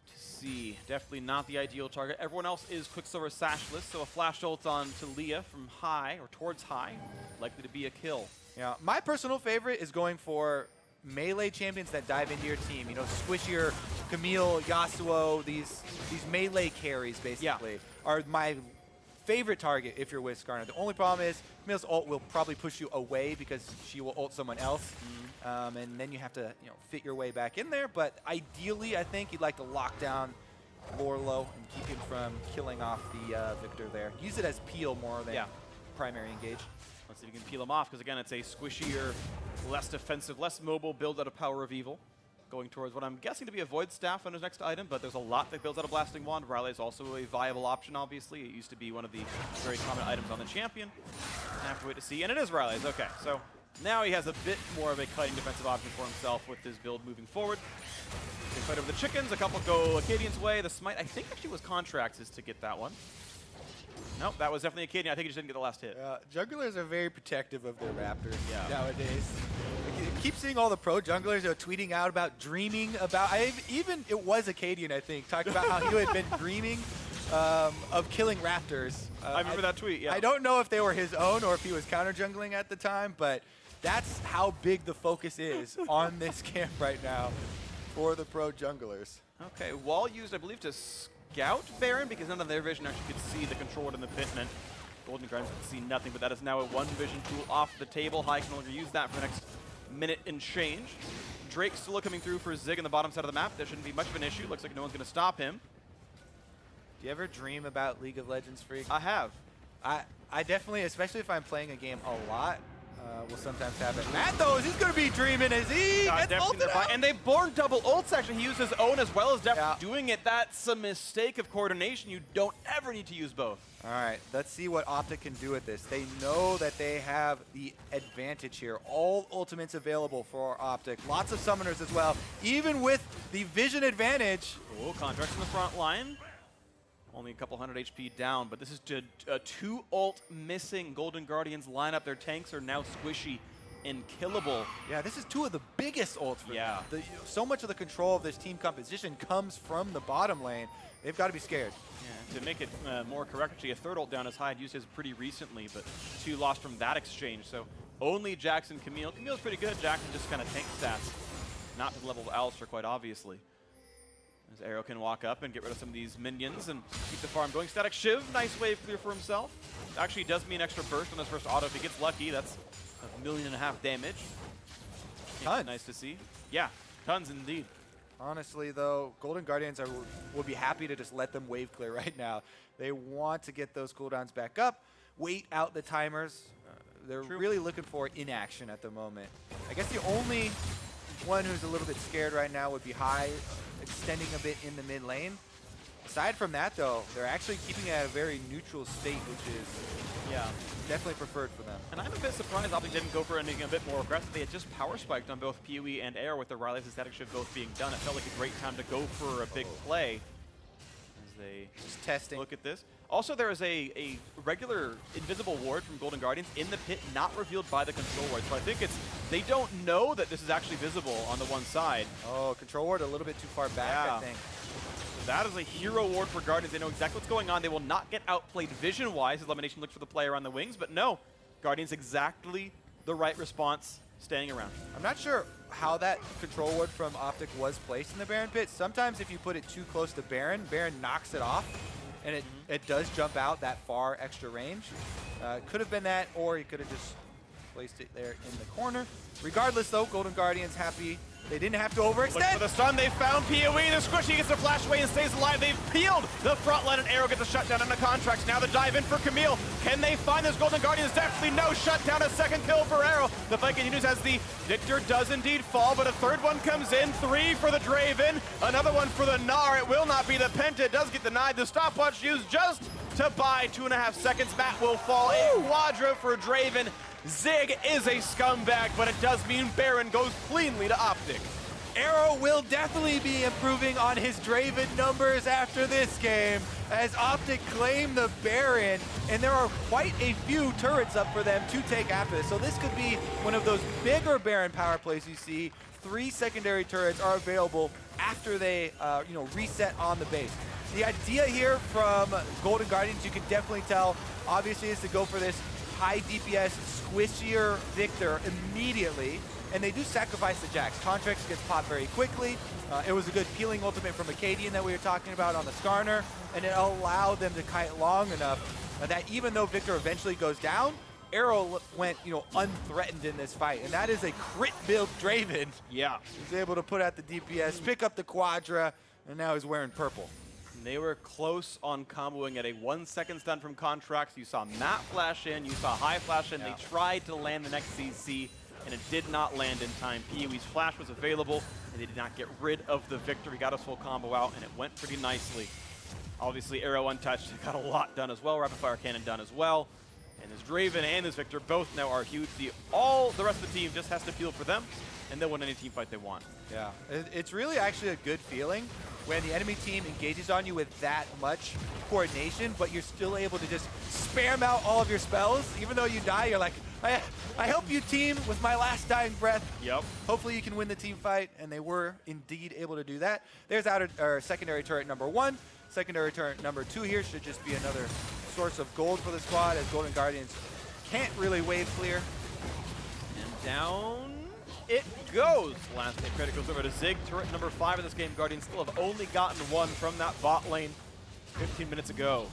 to see. Definitely not the ideal target. Everyone else is Quicksilver Sashless, so a flash ult on Taliyah from high or towards high, likely to be a kill. Yeah, my personal favorite is going for melee champions that dive into your team. You know, squishier Camille, Yasuo, these melee carries basically are my favorite target if you're with Skarner. The only problem is Camille's ult will probably push you away because she will ult someone else, and then you have to fit your way back in there. But ideally, I think you'd like to lock down Lourlo and keep him from killing off the Viktor there. Use it as peel more than primary engage. Let's see if you can peel him off, because again, it's a squishier, less defensive, less mobile build out of PowerOfEvil. Going towards what I'm guessing to be a Void Staff on his next item, but there's a lot that builds out a Blasting Wand. Raleigh is also a viable option, obviously. It used to be one of the very common items on the champion. I have to wait to see, and it is Raleigh's. Okay, so now he has a bit more of a cutting defensive option for himself with his build moving forward. They fight over the chickens. A couple go Akaadian's way. The smite, I think, actually was Contractz to get that one. Nope, that was definitely Akaadian. I think he just didn't get the last hit. Junglers are very protective of their Raptors nowadays. I keep seeing all the pro junglers tweeting out about dreaming about. It was Akaadian, I think, talking about how he had been dreaming of killing Raptors. I remember that tweet. Yeah. I don't know if they were his own or if he was counter jungling at the time, but that's how big the focus is on this camp right now for the pro junglers. Okay, wall used, I believe, to scout Baron, because none of their vision actually could see the control ward in the pitment. Golden Guardians could see nothing, but that is now a one vision tool off the table. High can no longer use that for the next minute and change. Drake still coming through for Zig on the bottom side of the map. There shouldn't be much of an issue. Looks like no one's going to stop him. Do you ever dream about League of Legends, Freak? I have. I definitely, especially if I'm playing a game a lot, will sometimes have it. Matt, though, he's going to be dreaming as he gets ulted out. And they've born double ults, actually. He used his own as well as Deftly doing it. That's a mistake of coordination. You don't ever need to use both. All right, let's see what OpTic can do with this. They know that they have the advantage here. All ultimates available for OpTic. Lots of summoners as well. Even with the vision advantage. Oh, Contractz in the front line. Only a couple hundred HP down, but this is a 2 ult missing. Golden Guardians line up. Their tanks are now squishy and killable. Yeah, this is 2 of the biggest ults for them. So much of the control of this team composition comes from the bottom lane. They've got to be scared. Yeah, to make it more correct, actually, a 3rd ult down as high. I'd used his pretty recently, but 2 lost from that exchange. So only Jackson, Camille. Camille's pretty good. Jackson just kind of tank stats. Not to the level of Alistar, quite obviously. As Arrow can walk up and get rid of some of these minions and keep the farm going. Static Shiv, nice wave clear for himself. Actually does mean extra burst on this first auto. If he gets lucky, that's 1.5 million damage. Tons. Nice to see. Yeah, tons indeed. Honestly, though, Golden Guardians will be happy to just let them wave clear right now. They want to get those cooldowns back up, wait out the timers. They're really looking for inaction at the moment. I guess the only one who's a little bit scared right now would be High, extending a bit in the mid lane. Aside from that, though, they're actually keeping it at a very neutral state, which is definitely preferred for them. And I'm a bit surprised OpTic didn't go for anything a bit more aggressive. They had just power spiked on both PoE and Air with the Rileys and Static Shiv both being done. It felt like a great time to go for a big play as they just testing. Look at this. Also, there is a regular invisible ward from Golden Guardians in the pit, not revealed by the control ward. So I think they don't know that this is actually visible on the one side. Oh, control ward a little bit too far back, I think. So that is a hero ward for Guardians. They know exactly what's going on. They will not get outplayed vision-wise as LemonNation looks for the player on the wings, but no. Guardians exactly the right response, staying around. I'm not sure how that control ward from OpTic was placed in the Baron pit. Sometimes if you put it too close to Baron, Baron knocks it off. and it does jump out that far extra range. Could have been that, or he could have just placed it there in the corner. Regardless, though, Golden Guardians happy. They didn't have to overextend. Look for the stun. They found PoE. The Squishy gets the flash away and stays alive. They've peeled the front line, and Arrow gets a shutdown on the Contractz. Now the dive in for Camille. Can they find this Golden Guardians? Definitely no shutdown. A second kill for Arrow. The fight continues as the Viktor does indeed fall, but a third one comes in. 3 for the Draven. Another one for the Gnar. It will not be the Penta. It does get denied. The stopwatch used just to buy 2.5 seconds. Matt will fall. A quadra for Draven. Zig is a scumbag, but it does mean Baron goes cleanly to OpTic. Arrow will definitely be improving on his Draven numbers after this game, as OpTic claim the Baron, and there are quite a few turrets up for them to take after this. So this could be one of those bigger Baron power plays you see. 3 secondary turrets are available after they reset on the base. The idea here from Golden Guardians, you can definitely tell, obviously, is to go for this high DPS, squishier Viktor immediately. And they do sacrifice the Jax. Contractz gets popped very quickly. It was a good peeling ultimate from Akaadian that we were talking about on the Skarner, and it allowed them to kite long enough that even though Viktor eventually goes down, Arrow went, unthreatened in this fight, and that is a crit build Draven. Yeah. He's able to put out the DPS, pick up the Quadra, and now he's wearing purple. They were close on comboing at a 1-second stun from Contractz. You saw Matt flash in, you saw High flash in. Yeah. They tried to land the next CC, and it did not land in time. PoE's flash was available, and they did not get rid of the Viktor. He got his full combo out, and it went pretty nicely. Obviously, Arrow untouched. They got a lot done as well. Rapid Fire Cannon done as well. And this Draven and this Viktor both now are huge. All the rest of the team just has to peel for them, and they'll win any team fight they want. Yeah, it's really actually a good feeling when the enemy team engages on you with that much coordination, but you're still able to just spam out all of your spells. Even though you die, you're like, I help you, team, with my last dying breath. Yep. Hopefully you can win the team fight, and they were indeed able to do that. There's secondary turret number 1. Secondary turret number 2 here should just be another source of gold for the squad, as Golden Guardians can't really wave clear. And down it goes. Last hit credit goes over to Zig. Turret number 5 in this game. Guardians still have only gotten 1 from that bot lane 15 minutes ago.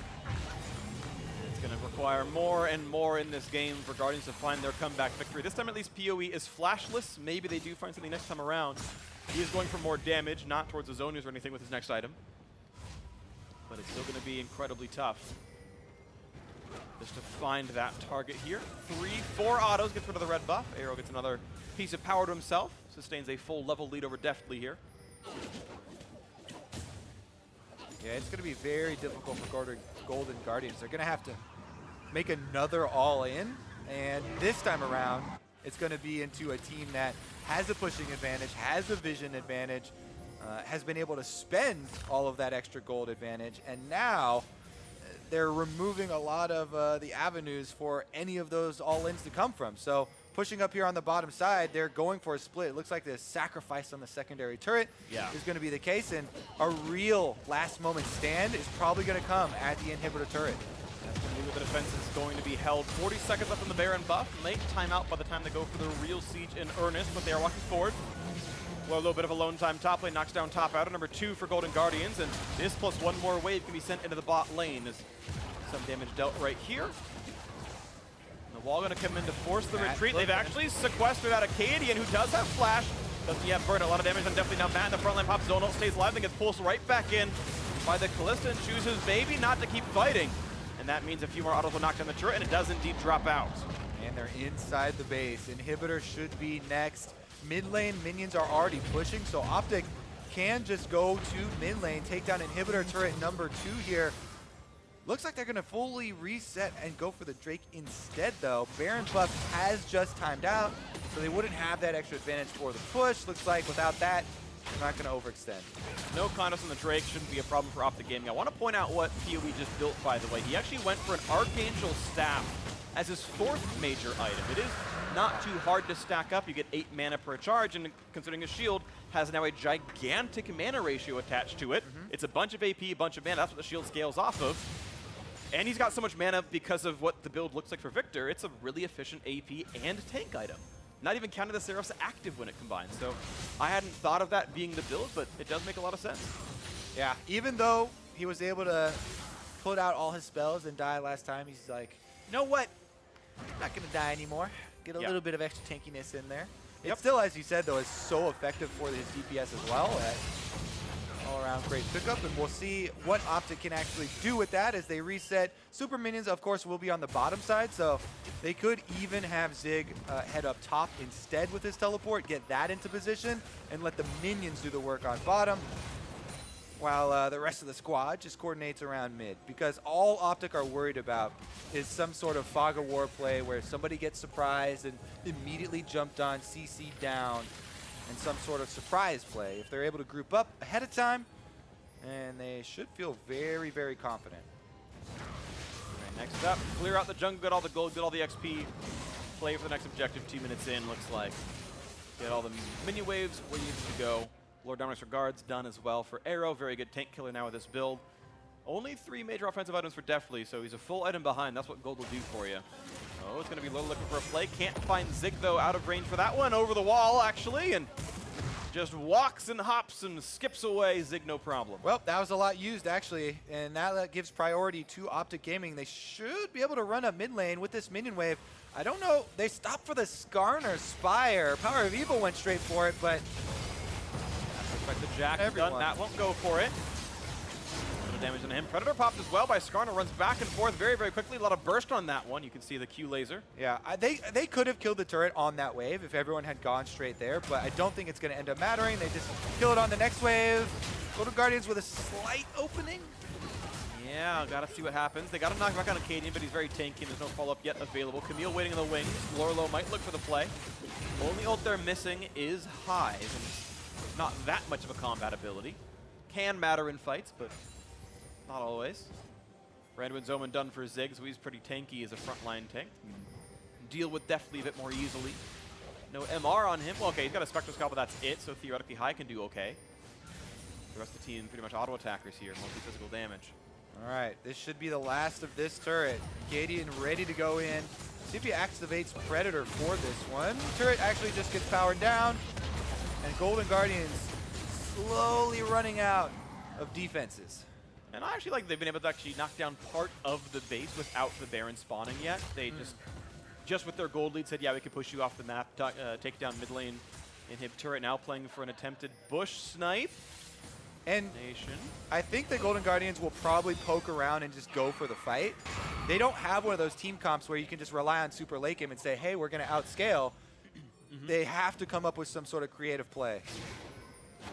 It's going to require more and more in this game for Guardians to find their comeback victory. This time at least PoE is flashless. Maybe they do find something next time around. He is going for more damage, not towards the zoners or anything with his next item. But it's still going to be incredibly tough just to find that target here. 4 autos, gets rid of the red buff. Arrow gets another piece of power to himself. Sustains a full level lead over Deftly here. Yeah, it's going to be very difficult for Golden Guardians. They're going to have to make another all-in, and this time around, it's going to be into a team that has a pushing advantage, has a vision advantage, has been able to spend all of that extra gold advantage, and now they're removing a lot of the avenues for any of those all-ins to come from. So pushing up here on the bottom side, they're going for a split. It looks like the sacrifice on the secondary turret is going to be the case, and a real last-moment stand is probably going to come at the inhibitor turret. That's going to be where the defense is going to be held. 40 seconds left on the Baron buff. Late timeout by the time they go for the real siege in earnest, but they are walking forward. Well, a little bit of a lone time top lane, knocks down top outer, number 2 for Golden Guardians, and this plus 1 more wave can be sent into the bot lane. There's some damage dealt right here. And the wall going to come in to force the retreat. They've actually sequestered out Akaadian, who does have flash. Doesn't yet burn a lot of damage, and definitely now Matt in the front line pops Zonal, stays alive, then gets pulsed right back in by the Kalista and chooses maybe not to keep fighting. And that means a few more autos will knock down the turret, and it does indeed drop out. And they're inside the base. Inhibitor should be next. Mid lane minions are already pushing, so OpTic can just go to mid lane, take down Inhibitor turret number 2 here. Looks like they're going to fully reset and go for the Drake instead, though. Baron buff has just timed out, so they wouldn't have that extra advantage for the push. Looks like without that, they're not going to overextend. No contests on the Drake shouldn't be a problem for OpTic Gaming. I want to point out what PoE just built, by the way. He actually went for an Archangel Staff as his 4th major item. It is not too hard to stack up. You get 8 mana per charge, and considering his shield has now a gigantic mana ratio attached to it. It's a bunch of AP, a bunch of mana. That's what the shield scales off of. And he's got so much mana because of what the build looks like for Viktor. It's a really efficient AP and tank item. Not even counting the Seraph's active when it combines. So I hadn't thought of that being the build, but it does make a lot of sense. Yeah, even though he was able to pulled out all his spells and died last time, he's like, you know what? I'm not going to die anymore. Get a little bit of extra tankiness in there. It still, as you said, though, is so effective for his DPS as well. All-around great pickup, and we'll see what OpTic can actually do with that as they reset. Super minions, of course, will be on the bottom side, so they could even have Zig head up top instead with his teleport, get that into position, and let the minions do the work on bottom, while the rest of the squad just coordinates around mid. Because all OpTic are worried about is some sort of fog of war play where somebody gets surprised and immediately jumped on, CC down, and some sort of surprise play. If they're able to group up ahead of time, and they should feel very, very confident. Okay, next up, clear out the jungle, get all the gold, get all the XP, play for the next objective. 2 minutes in, looks like. Get all the minion waves where you need to go. Lord Dominus Regards done as well for Arrow. Very good tank killer now with this build. Only 3 major offensive items for Deftly, so he's a full item behind. That's what gold will do for you. Oh, it's going to be Lourlo looking for a play. Can't find Zig, though, out of range for that one. Over the wall, actually, and just walks and hops and skips away. Zig, no problem. Well, that was a lot used, actually, and now that gives priority to OpTic Gaming. They should be able to run a mid lane with this minion wave. I don't know. They stopped for the Skarner Spire. PowerOfEvil went straight for it, but Expect the Jack done. That won't go for it. Little damage on him. Predator popped as well by Skarner. Runs back and forth very, very quickly. A lot of burst on that one. You can see the Q laser. Yeah, they could have killed the turret on that wave if everyone had gone straight there, but I don't think it's going to end up mattering. They just kill it on the next wave. Golden Guardians with a slight opening. Yeah, gotta see what happens. They gotta knock back on Akaadian, but he's very tanky and there's no follow-up yet available. Camille waiting in the wings. Lourlo might look for the play. Only ult they're missing is Hive, and not that much of a combat ability. Can matter in fights, but not always. Brandwin's Omen done for Zig, so he's pretty tanky as a frontline tank. Deal with Deftly a bit more easily. No MR on him. Well, okay, he's got a Spectroscope, but that's it, so theoretically High can do okay. The rest of the team pretty much auto attackers here, mostly physical damage. All right, this should be the last of this turret. Akaadian ready to go in. See if he activates Predator for this one. Turret actually just gets powered down, and Golden Guardians slowly running out of defenses. And I actually like they've been able to actually knock down part of the base without the Baron spawning yet. They just with their gold lead said, yeah, we can push you off the map, take down mid lane, inhib turret. Now playing for an attempted bush snipe. And I think the Golden Guardians will probably poke around and just go for the fight. They don't have one of those team comps where you can just rely on super late game and say, hey, we're going to outscale. They have to come up with some sort of creative play.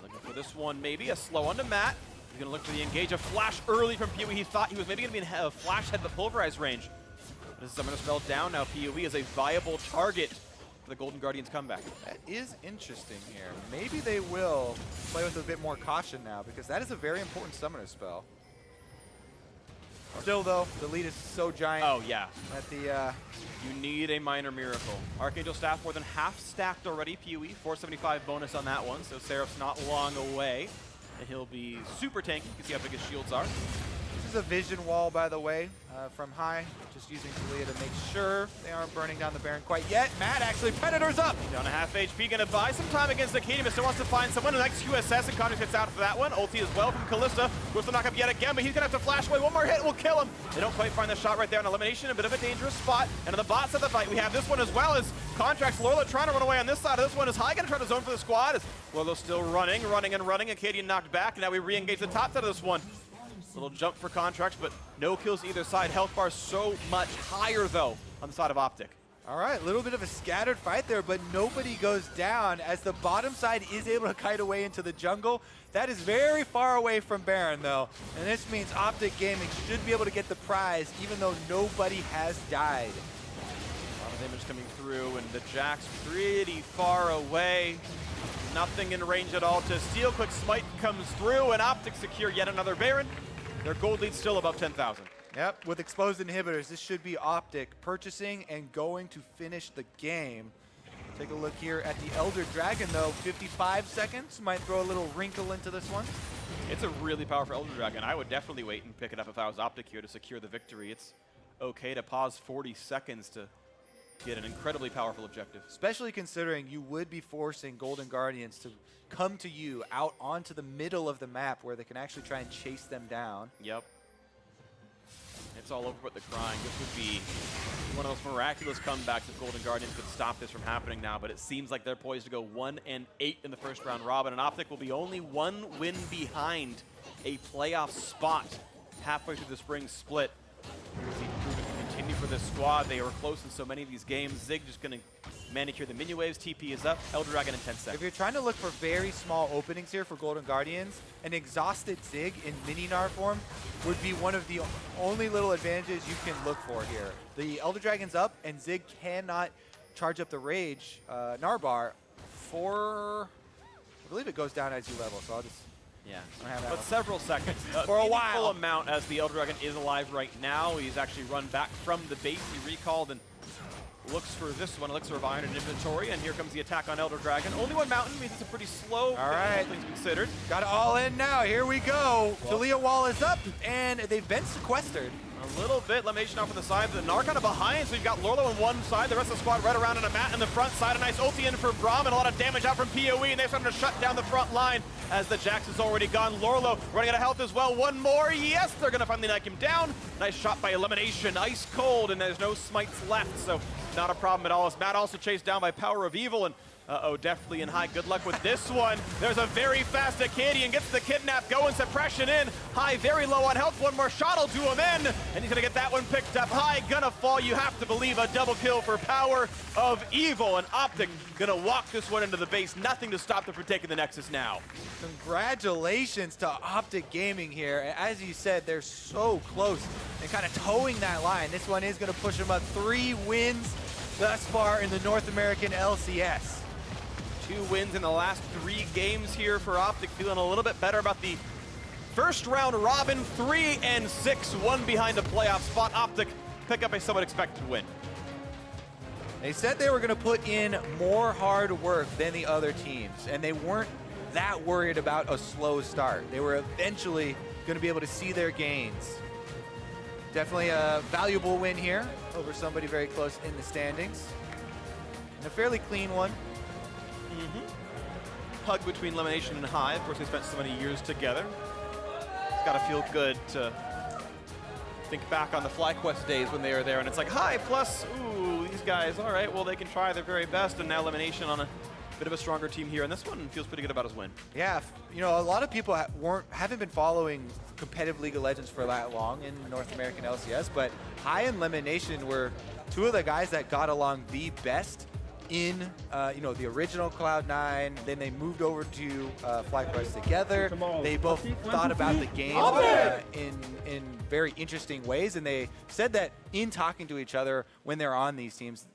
Looking for this one, maybe a slow onto Matt. He's going to look for the engage. A flash early from PoE. He thought he was maybe going to be in a flash head of the pulverize range. This is Summoner Spell down now. PoE is a viable target for the Golden Guardians comeback. That is interesting here. Maybe they will play with a bit more caution now, because that is a very important Summoner Spell. Still, though, the lead is so giant. Oh, yeah. That the you need a minor miracle. Archangel Staff more than half stacked already. PoE 475 bonus on that one, so Seraph's not long away. And he'll be super tanky. You can see how big his shields are. This is a vision wall, by the way, from High. Just using Taliyah to make sure they aren't burning down the Baron quite yet. Matt actually, Predator's up! Down to half HP, gonna buy some time against Akaadian, but still wants to find someone. The next QSS, and Contractz gets out for that one. Ulti as well from Kalista. Goes to knock up yet again, but he's gonna have to flash away. One more hit will kill him. They don't quite find the shot right there on elimination. A bit of a dangerous spot. And on the bot side of the fight, we have this one as well as Contractz. Lourlo trying to run away on this side of this one. Is High gonna try to zone for the squad? Is Lourlo still running. Akaadian knocked back, and now we re-engage the top side of this one. Little jump for Contractz, but no kills either side. Health bar so much higher, though, on the side of OpTic. All right, a little bit of a scattered fight there, but nobody goes down as the bottom side is able to kite away into the jungle. That is very far away from Baron, though, and this means OpTic Gaming should be able to get the prize, even though nobody has died. A lot of damage coming through, and the Jack's pretty far away. Nothing in range at all to steal. Quick smite comes through, and OpTic secure yet another Baron. Their gold lead's still above 10,000. Yep, with exposed inhibitors, this should be OpTic purchasing and going to finish the game. Take a look here at the Elder Dragon, though. 55 seconds might throw a little wrinkle into this one. It's a really powerful Elder Dragon. I would definitely wait and pick it up if I was OpTic here to secure the victory. It's okay to pause 40 seconds to get an incredibly powerful objective. Especially considering you would be forcing Golden Guardians to come to you out onto the middle of the map where they can actually try and chase them down. Yep. it's all over but the crying. This would be one of those miraculous comebacks if Golden Guardians could stop this from happening now, but it seems like they're poised to go 1-8 in the first round robin, and OpTic will be only 1 win behind a playoff spot halfway through the spring split. See proven to continue for this squad. They were close in so many of these games. Zig just going to manicure the minion waves. TP is up. Elder Dragon in 10 seconds. If you're trying to look for very small openings here for Golden Guardians, an exhausted Zig in mini Gnar form would be one of the only little advantages you can look for here. The Elder Dragon's up, and Zig cannot charge up the Rage Gnar bar for, I believe it goes down as you level, so I'll just... Yeah, have that but one. several seconds. For a meaningful while. amount as the Elder Dragon is alive right now. He's actually run back from the base. He recalled and looks for this one. Elixir of Iron in inventory, and here comes the attack on Elder Dragon. Only one mountain means it's a pretty slow. All right. Things considered. Got it all in now. Here we go. Taliyah wall is up, and they've been sequestered. A little bit. LemonNation off on the side, but the Gnar kind of behind, so you've got Lourlo on one side, the rest of the squad right around on a mat in the front side. A nice ulti in for Braum, and a lot of damage out from PoE, and they're starting to shut down the front line as the Jax is already gone. Lourlo running out of health as well. One more. Yes, they're going to finally knock him down. Nice shot by LemonNation. Ice cold, and there's no smites left, so not a problem at all. As Matt also chased down by PowerOfEvil, and uh-oh, Deftly and High, good luck with this one. There's a very fast Akaadian, gets the kidnap going, suppression in. High very low on health, one more shot will do him in, and he's gonna get that one picked up. High gonna fall, you have to believe, a double kill for PowerOfEvil, and OpTic gonna walk this one into the base. Nothing to stop them from taking the Nexus now. Congratulations to OpTic Gaming here. As you said, they're so close and kind of towing that line. This one is gonna push them up 3 wins thus far in the North American LCS. 2 wins in the last 3 games here for OpTic, feeling a little bit better about the first round robin. 3-6, 1 behind a playoff spot. OpTic pick up a somewhat expected win. They said they were going to put in more hard work than the other teams, and they weren't that worried about a slow start. They were eventually going to be able to see their gains. Definitely a valuable win here over somebody very close in the standings. And a fairly clean one. Hug between LemonNation and High. Of course, they spent so many years together. It's got to feel good to think back on the FlyQuest days when they were there, and it's like, High plus, ooh, these guys, all right, well, they can try their very best, and now LemonNation on a bit of a stronger team here, and this one feels pretty good about his win. Yeah, you know, a lot of people haven't been following competitive League of Legends for that long in North American LCS, but High and LemonNation were 2 of the guys that got along the best in you know, the original Cloud9. Then they moved over to FlyQuest together. They both thought about the game in very interesting ways, and they said that in talking to each other when they're on these teams,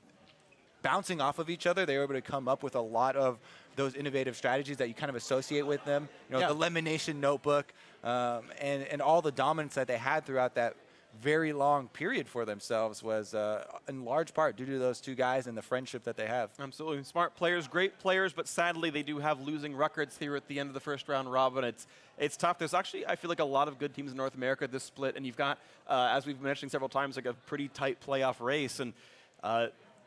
bouncing off of each other, they were able to come up with a lot of those innovative strategies that you kind of associate with them. You know, the LemonNation notebook, and all the dominance that they had throughout that very long period for themselves was in large part due to those 2 guys and the friendship that they have. Absolutely. Smart players, great players, but sadly they do have losing records here at the end of the first round robin. It's tough. There's actually, I feel like, a lot of good teams in North America this split, and you've got, as we've mentioned several times, like a pretty tight playoff race. And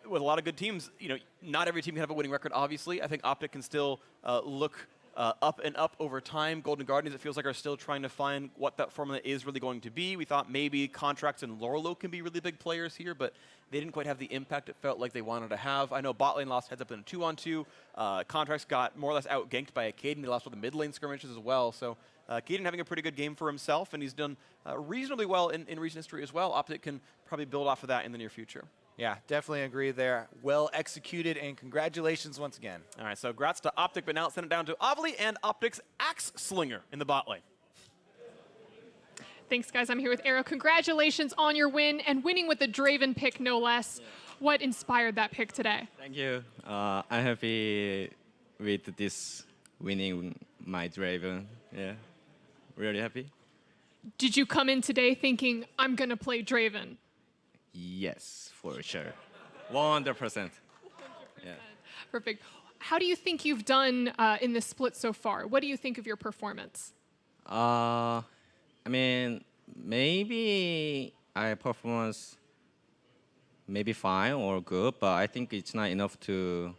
with a lot of good teams, you know, not every team can have a winning record, obviously. I think OpTic can still look up and up over time. Golden Guardians, it feels like, are still trying to find what that formula is really going to be. We thought maybe Contractz and Lourlo can be really big players here, but they didn't quite have the impact it felt like they wanted to have. I know bot lane lost heads up in a 2-on-2. Contractz got more or less out-ganked by Akaadian. They lost with the mid lane skirmishes as well. So Akaadian having a pretty good game for himself, and he's done reasonably well in recent history as well. OpTic can probably build off of that in the near future. Yeah, definitely agree there. Well executed, and congratulations once again. All right, so congrats to OpTic, but now let's send it down to Ovely and OpTic's Axe Slinger in the bot lane. Thanks, guys. I'm here with Arrow. Congratulations on your win, and winning with the Draven pick, no less. What inspired that pick today? Thank you. I'm happy with this winning my Draven. Yeah, really happy. Did you come in today thinking, I'm going to play Draven? Yes, for sure. 100%. Yeah. Perfect. How do you think you've done in this split so far? What do you think of your performance? I mean, maybe I performance maybe fine or good, but I think it's not enough to.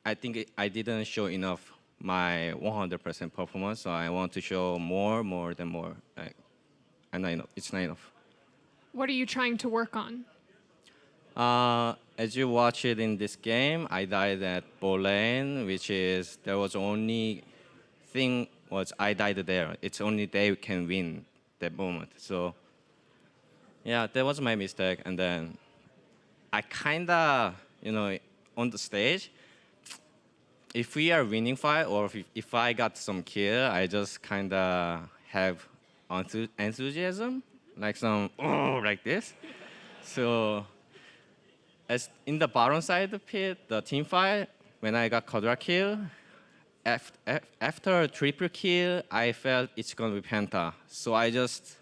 I think I didn't show enough my 100% performance, so I want to show more than more. Like, I'm not enough. It's not enough. What are you trying to work on? As you watch it in this game, I died at bot lane, which is there was only thing was I died there. It's only they can win that moment. So yeah, that was my mistake. And then I kinda, on the stage, if we are winning fight or if I got some kill, I just kinda have enthusiasm, like some like this. So as in the bottom side of the pit, the team fight, when I got quadra kill, after a triple kill, I felt it's gonna be penta. So I just,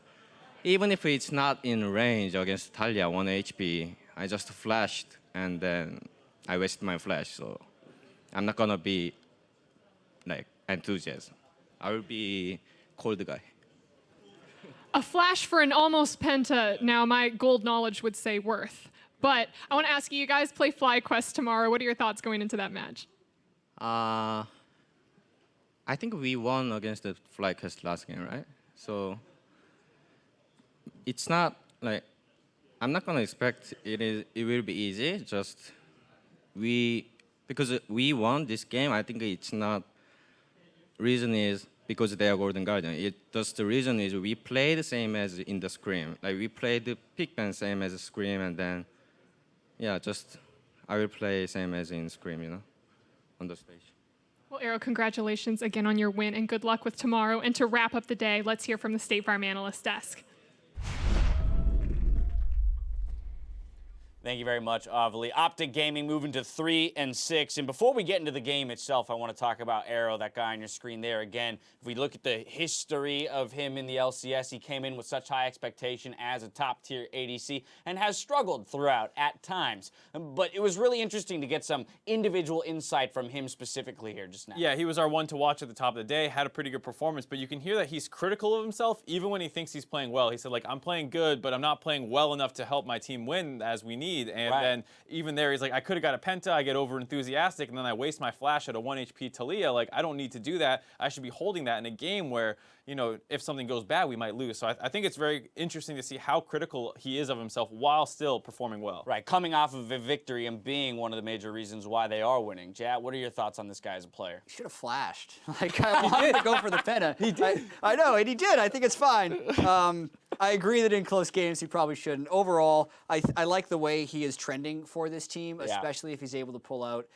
even if it's not in range against Taliyah 1 HP, I just flashed and then I wasted my flash. So I'm not gonna be like enthusiasm. I will be cold guy. A flash for an almost penta, now my gold knowledge would say worth. But I want to ask you guys play FlyQuest tomorrow. What are your thoughts going into that match? I think we won against the FLICKR last game, right? So it's not like, I'm not gonna expect it will be easy. Just because we won this game, I think it's not, reason is because they are Golden Guardian. Just the reason is we play the same as in the Scream. Like we played the pick ban same as Scream, and then yeah, just I will play same as in Scream, on the stage. Well, Arrow, congratulations again on your win, and good luck with tomorrow. And to wrap up the day, let's hear from the State Farm analyst desk. Thank you very much, Avali. OpTic Gaming moving to 3-6. And before we get into the game itself, I want to talk about Arrow, that guy on your screen there. Again, if we look at the history of him in the LCS, he came in with such high expectation as a top-tier ADC and has struggled throughout at times. But it was really interesting to get some individual insight from him specifically here just now. Yeah, he was our one to watch at the top of the day, had a pretty good performance, but you can hear that he's critical of himself even when he thinks he's playing well. He said, like, I'm playing good, but I'm not playing well enough to help my team win as we need. And then even there, he's like, I could have got a penta, I get over enthusiastic, and then I waste my flash at a 1 HP Taliyah. Like, I don't need to do that. I should be holding that in a game where, if something goes bad, we might lose. So I think it's very interesting to see how critical he is of himself while still performing well. Right, coming off of a victory and being one of the major reasons why they are winning. Jat, what are your thoughts on this guy as a player? He should have flashed. Like, I wanted to go for the penta. He did. I know, and he did. I think it's fine. I agree that in close games he probably shouldn't. Overall, I like the way he is trending for this team, especially if he's able to pull out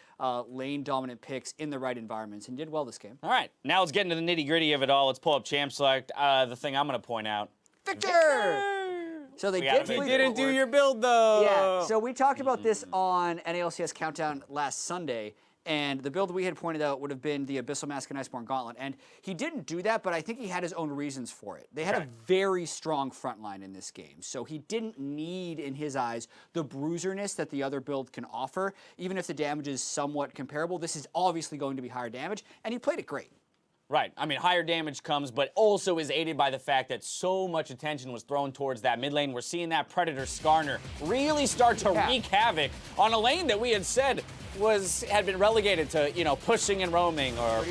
lane-dominant picks in the right environments, and did well this game. All right, now let's get into the nitty-gritty of it all. Let's pull up Champ Select. The thing I'm going to point out. Viktor! So they didn't do your build, though. Yeah, so we talked about this on NALCS Countdown last Sunday, and the build we had pointed out would have been the Abyssal Mask and Iceborne Gauntlet. And he didn't do that, but I think he had his own reasons for it. They had a very strong front line in this game, so he didn't need, in his eyes, the bruiserness that the other build can offer. Even if the damage is somewhat comparable, this is obviously going to be higher damage, and he played it great. Right. I mean, higher damage comes, but also is aided by the fact that so much attention was thrown towards that mid lane. We're seeing that Predator Skarner really start to wreak havoc on a lane that we had said had been relegated to, pushing and roaming or,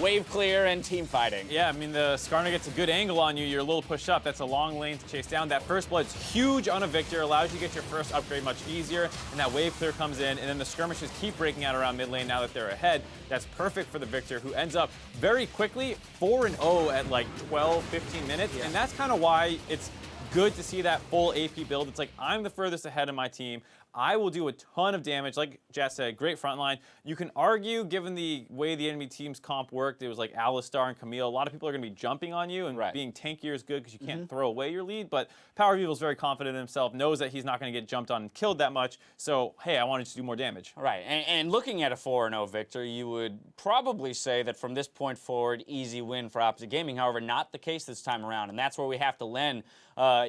wave clear and team fighting. Yeah, I mean, the Skarner gets a good angle on you. You're a little pushed up. That's a long lane to chase down. That first blood's huge on a Viktor, allows you to get your first upgrade much easier, and that wave clear comes in, and then the skirmishes keep breaking out around mid lane now that they're ahead. That's perfect for the Viktor, who ends up very quickly 4-0 at like 12, 15 minutes, and that's kind of why it's good to see that full AP build. It's like, I'm the furthest ahead of my team. I will do a ton of damage. Like Jat said, great front line. You can argue, given the way the enemy team's comp worked, it was like Alistar and Camille. A lot of people are going to be jumping on you, and being tankier is good because you can't throw away your lead. But PowerOfEvil is very confident in himself, knows that he's not going to get jumped on and killed that much. So, hey, I wanted to do more damage. Right, and looking at a 4-0 Viktor, you would probably say that from this point forward, easy win for OpTic Gaming. However, not the case this time around, and that's where we have to lend, a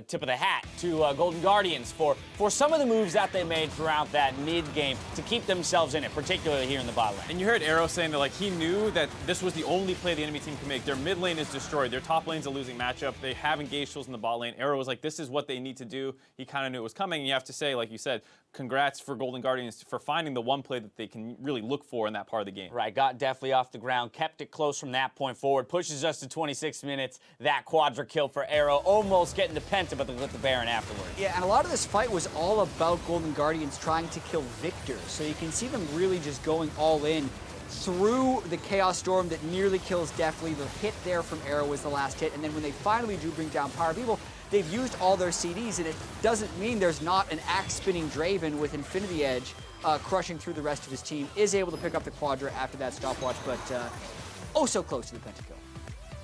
tip of the hat to Golden Guardians for some of the moves that they made throughout that mid-game to keep themselves in it, particularly here in the bot lane. And you heard Arrow saying that, like, he knew that this was the only play the enemy team can make. Their mid lane is destroyed. Their top lane's a losing matchup. They have engaged tools in the bot lane. Arrow was like, this is what they need to do. He kind of knew it was coming. And you have to say, like you said, congrats for Golden Guardians for finding the one play that they can really look for in that part of the game. Right, got Deftly off the ground, kept it close from that point forward, pushes us to 26 minutes. That quadra kill for Arrow, almost getting the Penta, but they lit the Baron afterwards. Yeah, and a lot of this fight was all about Golden Guardians trying to kill Viktor. So you can see them really just going all in through the Chaos Storm that nearly kills Deftly. The hit there from Arrow was the last hit, and then when they finally do bring down PowerOfEvil, they've used all their CDs, and it doesn't mean there's not an axe-spinning Draven with Infinity Edge crushing through the rest of his team. Is able to pick up the Quadra after that stopwatch, but oh so close to the pentakill.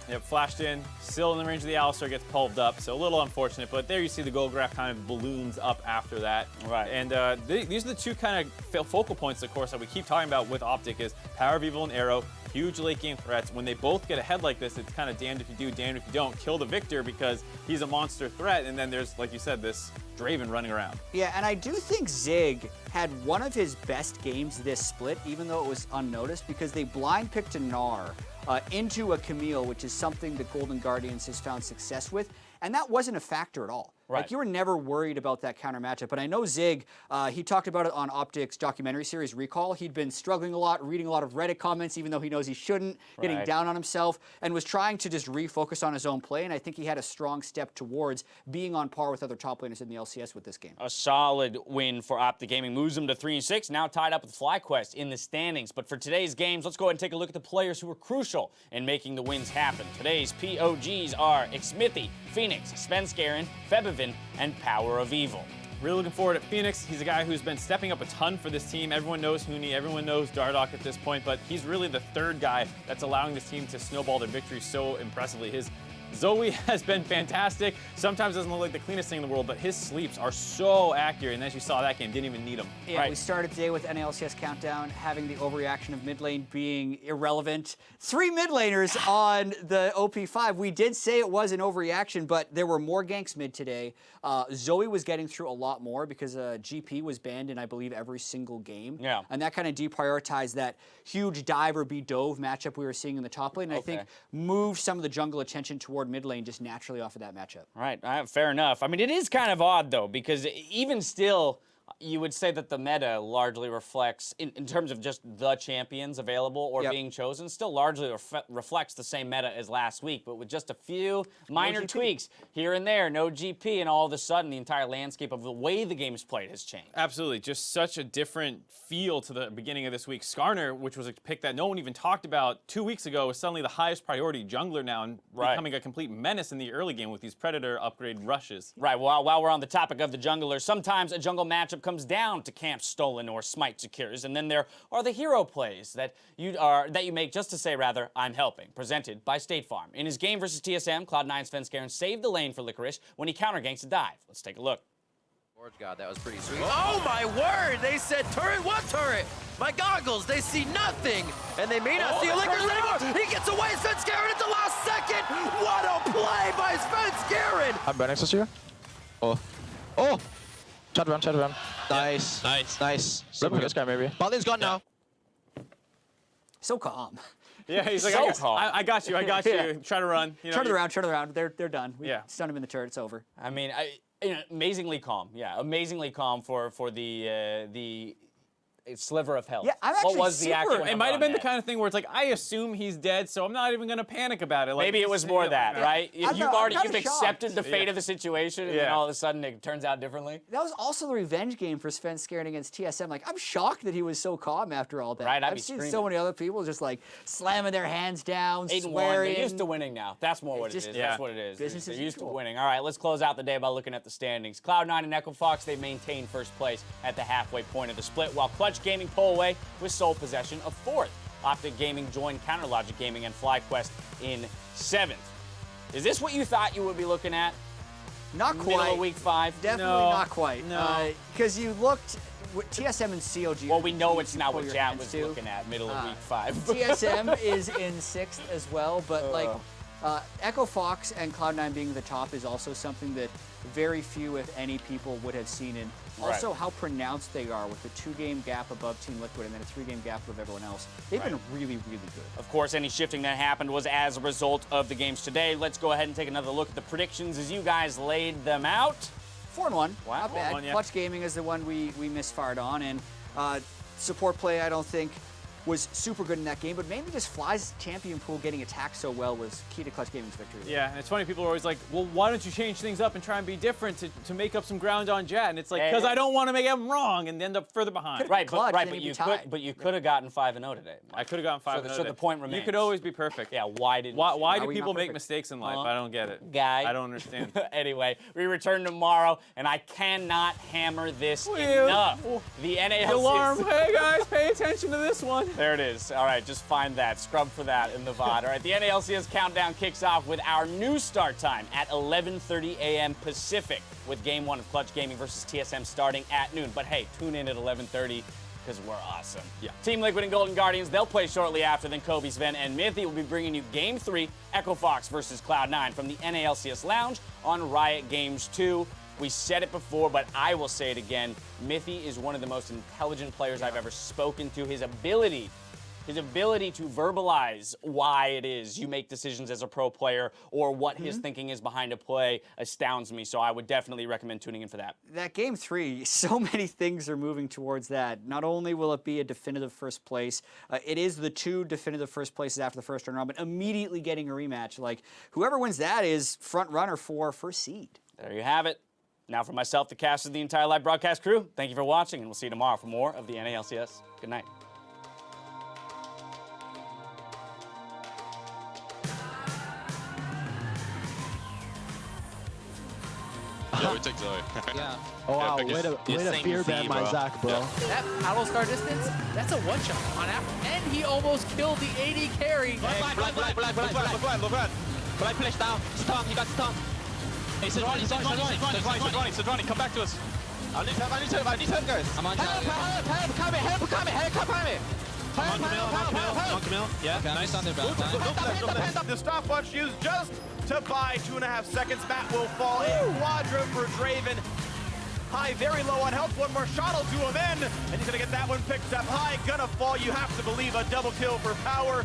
Yep, flashed in, still in the range of the Alistar, gets pulved up, so a little unfortunate, but there you see the gold graph kind of balloons up after that. Right. And these are the two kind of focal points, of course, that we keep talking about with OpTic is PowerOfEvil and Arrow, huge late game threats. When they both get ahead like this, it's kind of damned if you do, damned if you don't. Kill the Viktor because he's a monster threat, and then there's, like you said, this Draven running around. Yeah, and I do think Zig had one of his best games this split, even though it was unnoticed, because they blind picked a Gnar into a Camille, which is something that Golden Guardians has found success with, and that wasn't a factor at all. Right. Like, you were never worried about that counter matchup. But I know Zig, he talked about it on OpTic's documentary series Recall. He'd been struggling a lot, reading a lot of Reddit comments, even though he knows he shouldn't, getting down on himself, and was trying to just refocus on his own play. And I think he had a strong step towards being on par with other top laners in the LCS with this game. A solid win for OpTic Gaming, moves them to 3-6, now tied up with FlyQuest in the standings. But for today's games, let's go ahead and take a look at the players who were crucial in making the wins happen. Today's POGs are Xmithy, Phoenix, Skarner, Febivin, and PowerOfEvil. Really looking forward to Phoenix. He's a guy who's been stepping up a ton for this team. Everyone knows Huni, everyone knows Dardoch at this point, but he's really the third guy that's allowing this team to snowball their victories so impressively. His Zoe has been fantastic. Sometimes doesn't look like the cleanest thing in the world, but his sleeps are so accurate, and as you saw that game, didn't even need them. Yeah, we started today with NALCS Countdown having the overreaction of mid lane being irrelevant. 3 mid laners on the OP5. We did say it was an overreaction, but there were more ganks mid today. Zoe was getting through a lot more because GP was banned in, I believe, every single game. Yeah. And that kind of deprioritized that huge dive or be dove matchup we were seeing in the top lane. And I think moved some of the jungle attention toward mid lane just naturally off of that matchup. Right, fair enough. I mean, it is kind of odd, though, because even still, you would say that the meta largely reflects, in terms of just the champions available or being chosen, still largely reflects the same meta as last week, but with just a few minor tweaks here and there, no GP, and all of a sudden the entire landscape of the way the game is played has changed. Absolutely, just such a different feel to the beginning of this week. Skarner, which was a pick that no one even talked about 2 weeks ago, is suddenly the highest priority jungler now and becoming a complete menace in the early game with these Predator upgrade rushes. Right, well, while we're on the topic of the junglers, sometimes a jungle matchup comes down to camp stolen or smite secures, and then there are the hero plays that you make just to say, rather, I'm helping, presented by State Farm. In his game versus TSM, Cloud9's Skarner saved the lane for FLICKR when he counter-ganks a dive. Let's take a look. God, that was pretty sweet. Oh my word! They said turret, what turret? My goggles, they see nothing! And they may not see FLICKR anymore! He gets away, Skarner at the last second! What a play by Skarner! I'm burning this here. Oh. Chat around. Nice. Nice. Super good guy, maybe. Bot lane's gone now. So calm. Yeah, he's like, So I got you. Try to run. You know, Turn around. They're done. We stunned him in the turret. It's over. I mean, amazingly calm. Yeah, amazingly calm for the sliver of health. Yeah, I'm actually what was the actual? It might have been the kind of thing where it's like, I assume he's dead, so I'm not even going to panic about it. Like, Maybe it was more that, right? You've kinda accepted shocked. the fate of the situation, and then all of a sudden it turns out differently. That was also the revenge game for Skarner against TSM. Like, I'm shocked that he was so calm after all that. Right, I'd I've be seen screaming. so many other people just like slamming their hands down, 8-1. swearing. They're used to winning now. That's more what it just- is. Yeah. That's what it is. Business They're as used to usual. winning. All right, let's close out the day by looking at the standings. Cloud9 and EchoFox, they maintain first place at the halfway point of the split, while Clutch Gaming pull away with sole possession of 4th. OpTic Gaming joined CounterLogic Gaming and FlyQuest in 7th. Is this what you thought you would be looking at? Not Middle quite. of week 5? Definitely No. not quite. No. Because you looked with TSM and COG. Well, we know you it's not pull what your Chat hands was to. looking at, middle of week 5. TSM is in 6th as well, but like Echo Fox and Cloud9 being the top is also something that very few, if any, people would have seen. And also how pronounced they are with the 2-game gap above Team Liquid and then a 3-game gap above everyone else. They've been really, really good. Of course, any shifting that happened was as a result of the games today. Let's go ahead and take another look at the predictions as you guys laid them out. 4-1, Wow. not bad. 4-1, yeah. Clutch Gaming is the one we misfired on, and support play I don't think was super good in that game, but mainly just Fly's champion pool getting attacked so well was key to Clutch Gaming's victory. Yeah, and it's funny, people are always like, well, why don't you change things up and try and be different to make up some ground on Jet? And it's like, because I don't want to make them wrong and end up further behind. Right, Clutch, but then you you'd be tied. could have gotten 5-0 today. I could have gotten 5 So the point remains. You could always be perfect. Yeah, why didn't Why Are do we people not make perfect? mistakes in life? I don't get it. Guy. I don't understand. Anyway, we return tomorrow, and I cannot hammer this enough. The NALCS. Alarm! Hey guys, pay attention to this one. There it is. All right, just find that. Scrub for that in the VOD. All right, the NALCS countdown kicks off with our new start time at 11:30 a.m. Pacific, with Game 1 of Clutch Gaming versus TSM starting at noon. But hey, tune in at 11:30 because we're awesome. Yeah. Team Liquid and Golden Guardians, they'll play shortly after. Then Kobe, Sven, and Mithy will be bringing you Game 3, Echo Fox versus Cloud9 from the NALCS Lounge on Riot Games 2. We said it before, but I will say it again. Mithy is one of the most intelligent players I've ever spoken to. His ability to verbalize why it is you make decisions as a pro player or what his thinking is behind a play astounds me. So I would definitely recommend tuning in for that. That Game 3, so many things are moving towards that. Not only will it be a definitive first place, it is the 2 definitive first places after the first round robin, immediately getting a rematch. Like, whoever wins that is front runner for first seed. There you have it. Now for myself, the cast, and the entire live broadcast crew, thank you for watching, and we'll see you tomorrow for more of the NALCS. Good night. Yeah, we take Zoe. Yeah. Oh wow, way to fear ban my Zach, bro. That Alistar distance, that's a one-shot on Apple. And he almost killed the AD carry. Blind, flash down. Stun, he got stunned. Hey, Sidrani, come back to us. I need help, guys. I'm on help, come here. On Camille. Yeah, nice on their back. The stopwatch used just to buy 2.5 seconds. Matt will fall in. Quadra for Draven. High, very low on health. One more shot will do him in. And he's going to get that one picked up. High, gonna fall. You have to believe a double kill for Power.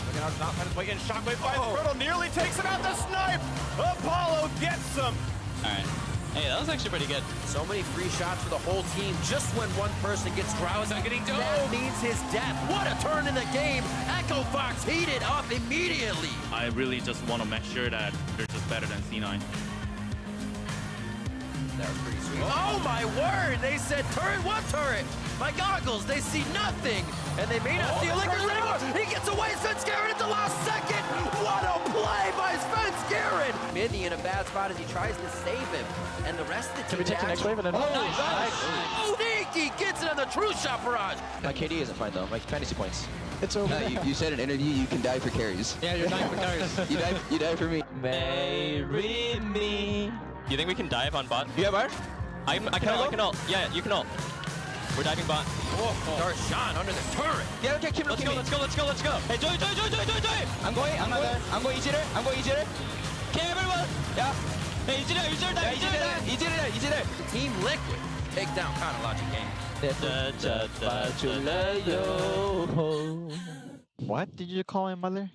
Looking out, not find his way in. Shockwave finds Proto, nearly takes him out. The snipe. Apollo gets him. All right. Hey, that was actually pretty good. So many free shots for the whole team just when one person gets drowsy. That means his death. What a turn in the game. Echo Fox heated up immediately. I really just want to make sure that they're just better than C9. That was pretty sweet. Oh my word! They said turret, what turret? My goggles, they see nothing. And they may not see a Lickers anymore. He gets away, Skarner at the last second. What a play by Skarner. Mithy in a bad spot as he tries to save him. And the rest of the team. Can we take the next wave and then? Oh, Sneaky gets it on the true shot barrage. My KD isn't fine though. My fantasy points. It's over. You said in an interview you can die for carries. Yeah, you're dying for carries. You die for me. Marry me. You think we can dive on bot? You have art? I can ult. Yeah, you can ult. We're diving bot. Darshan under the turret. Yeah, okay, keep looking. Let's go. Hey, Joy. I'm going easier. Okay, everyone. Yeah. Hey, easier there. Team Liquid take down Logic Game. What did you call my mother?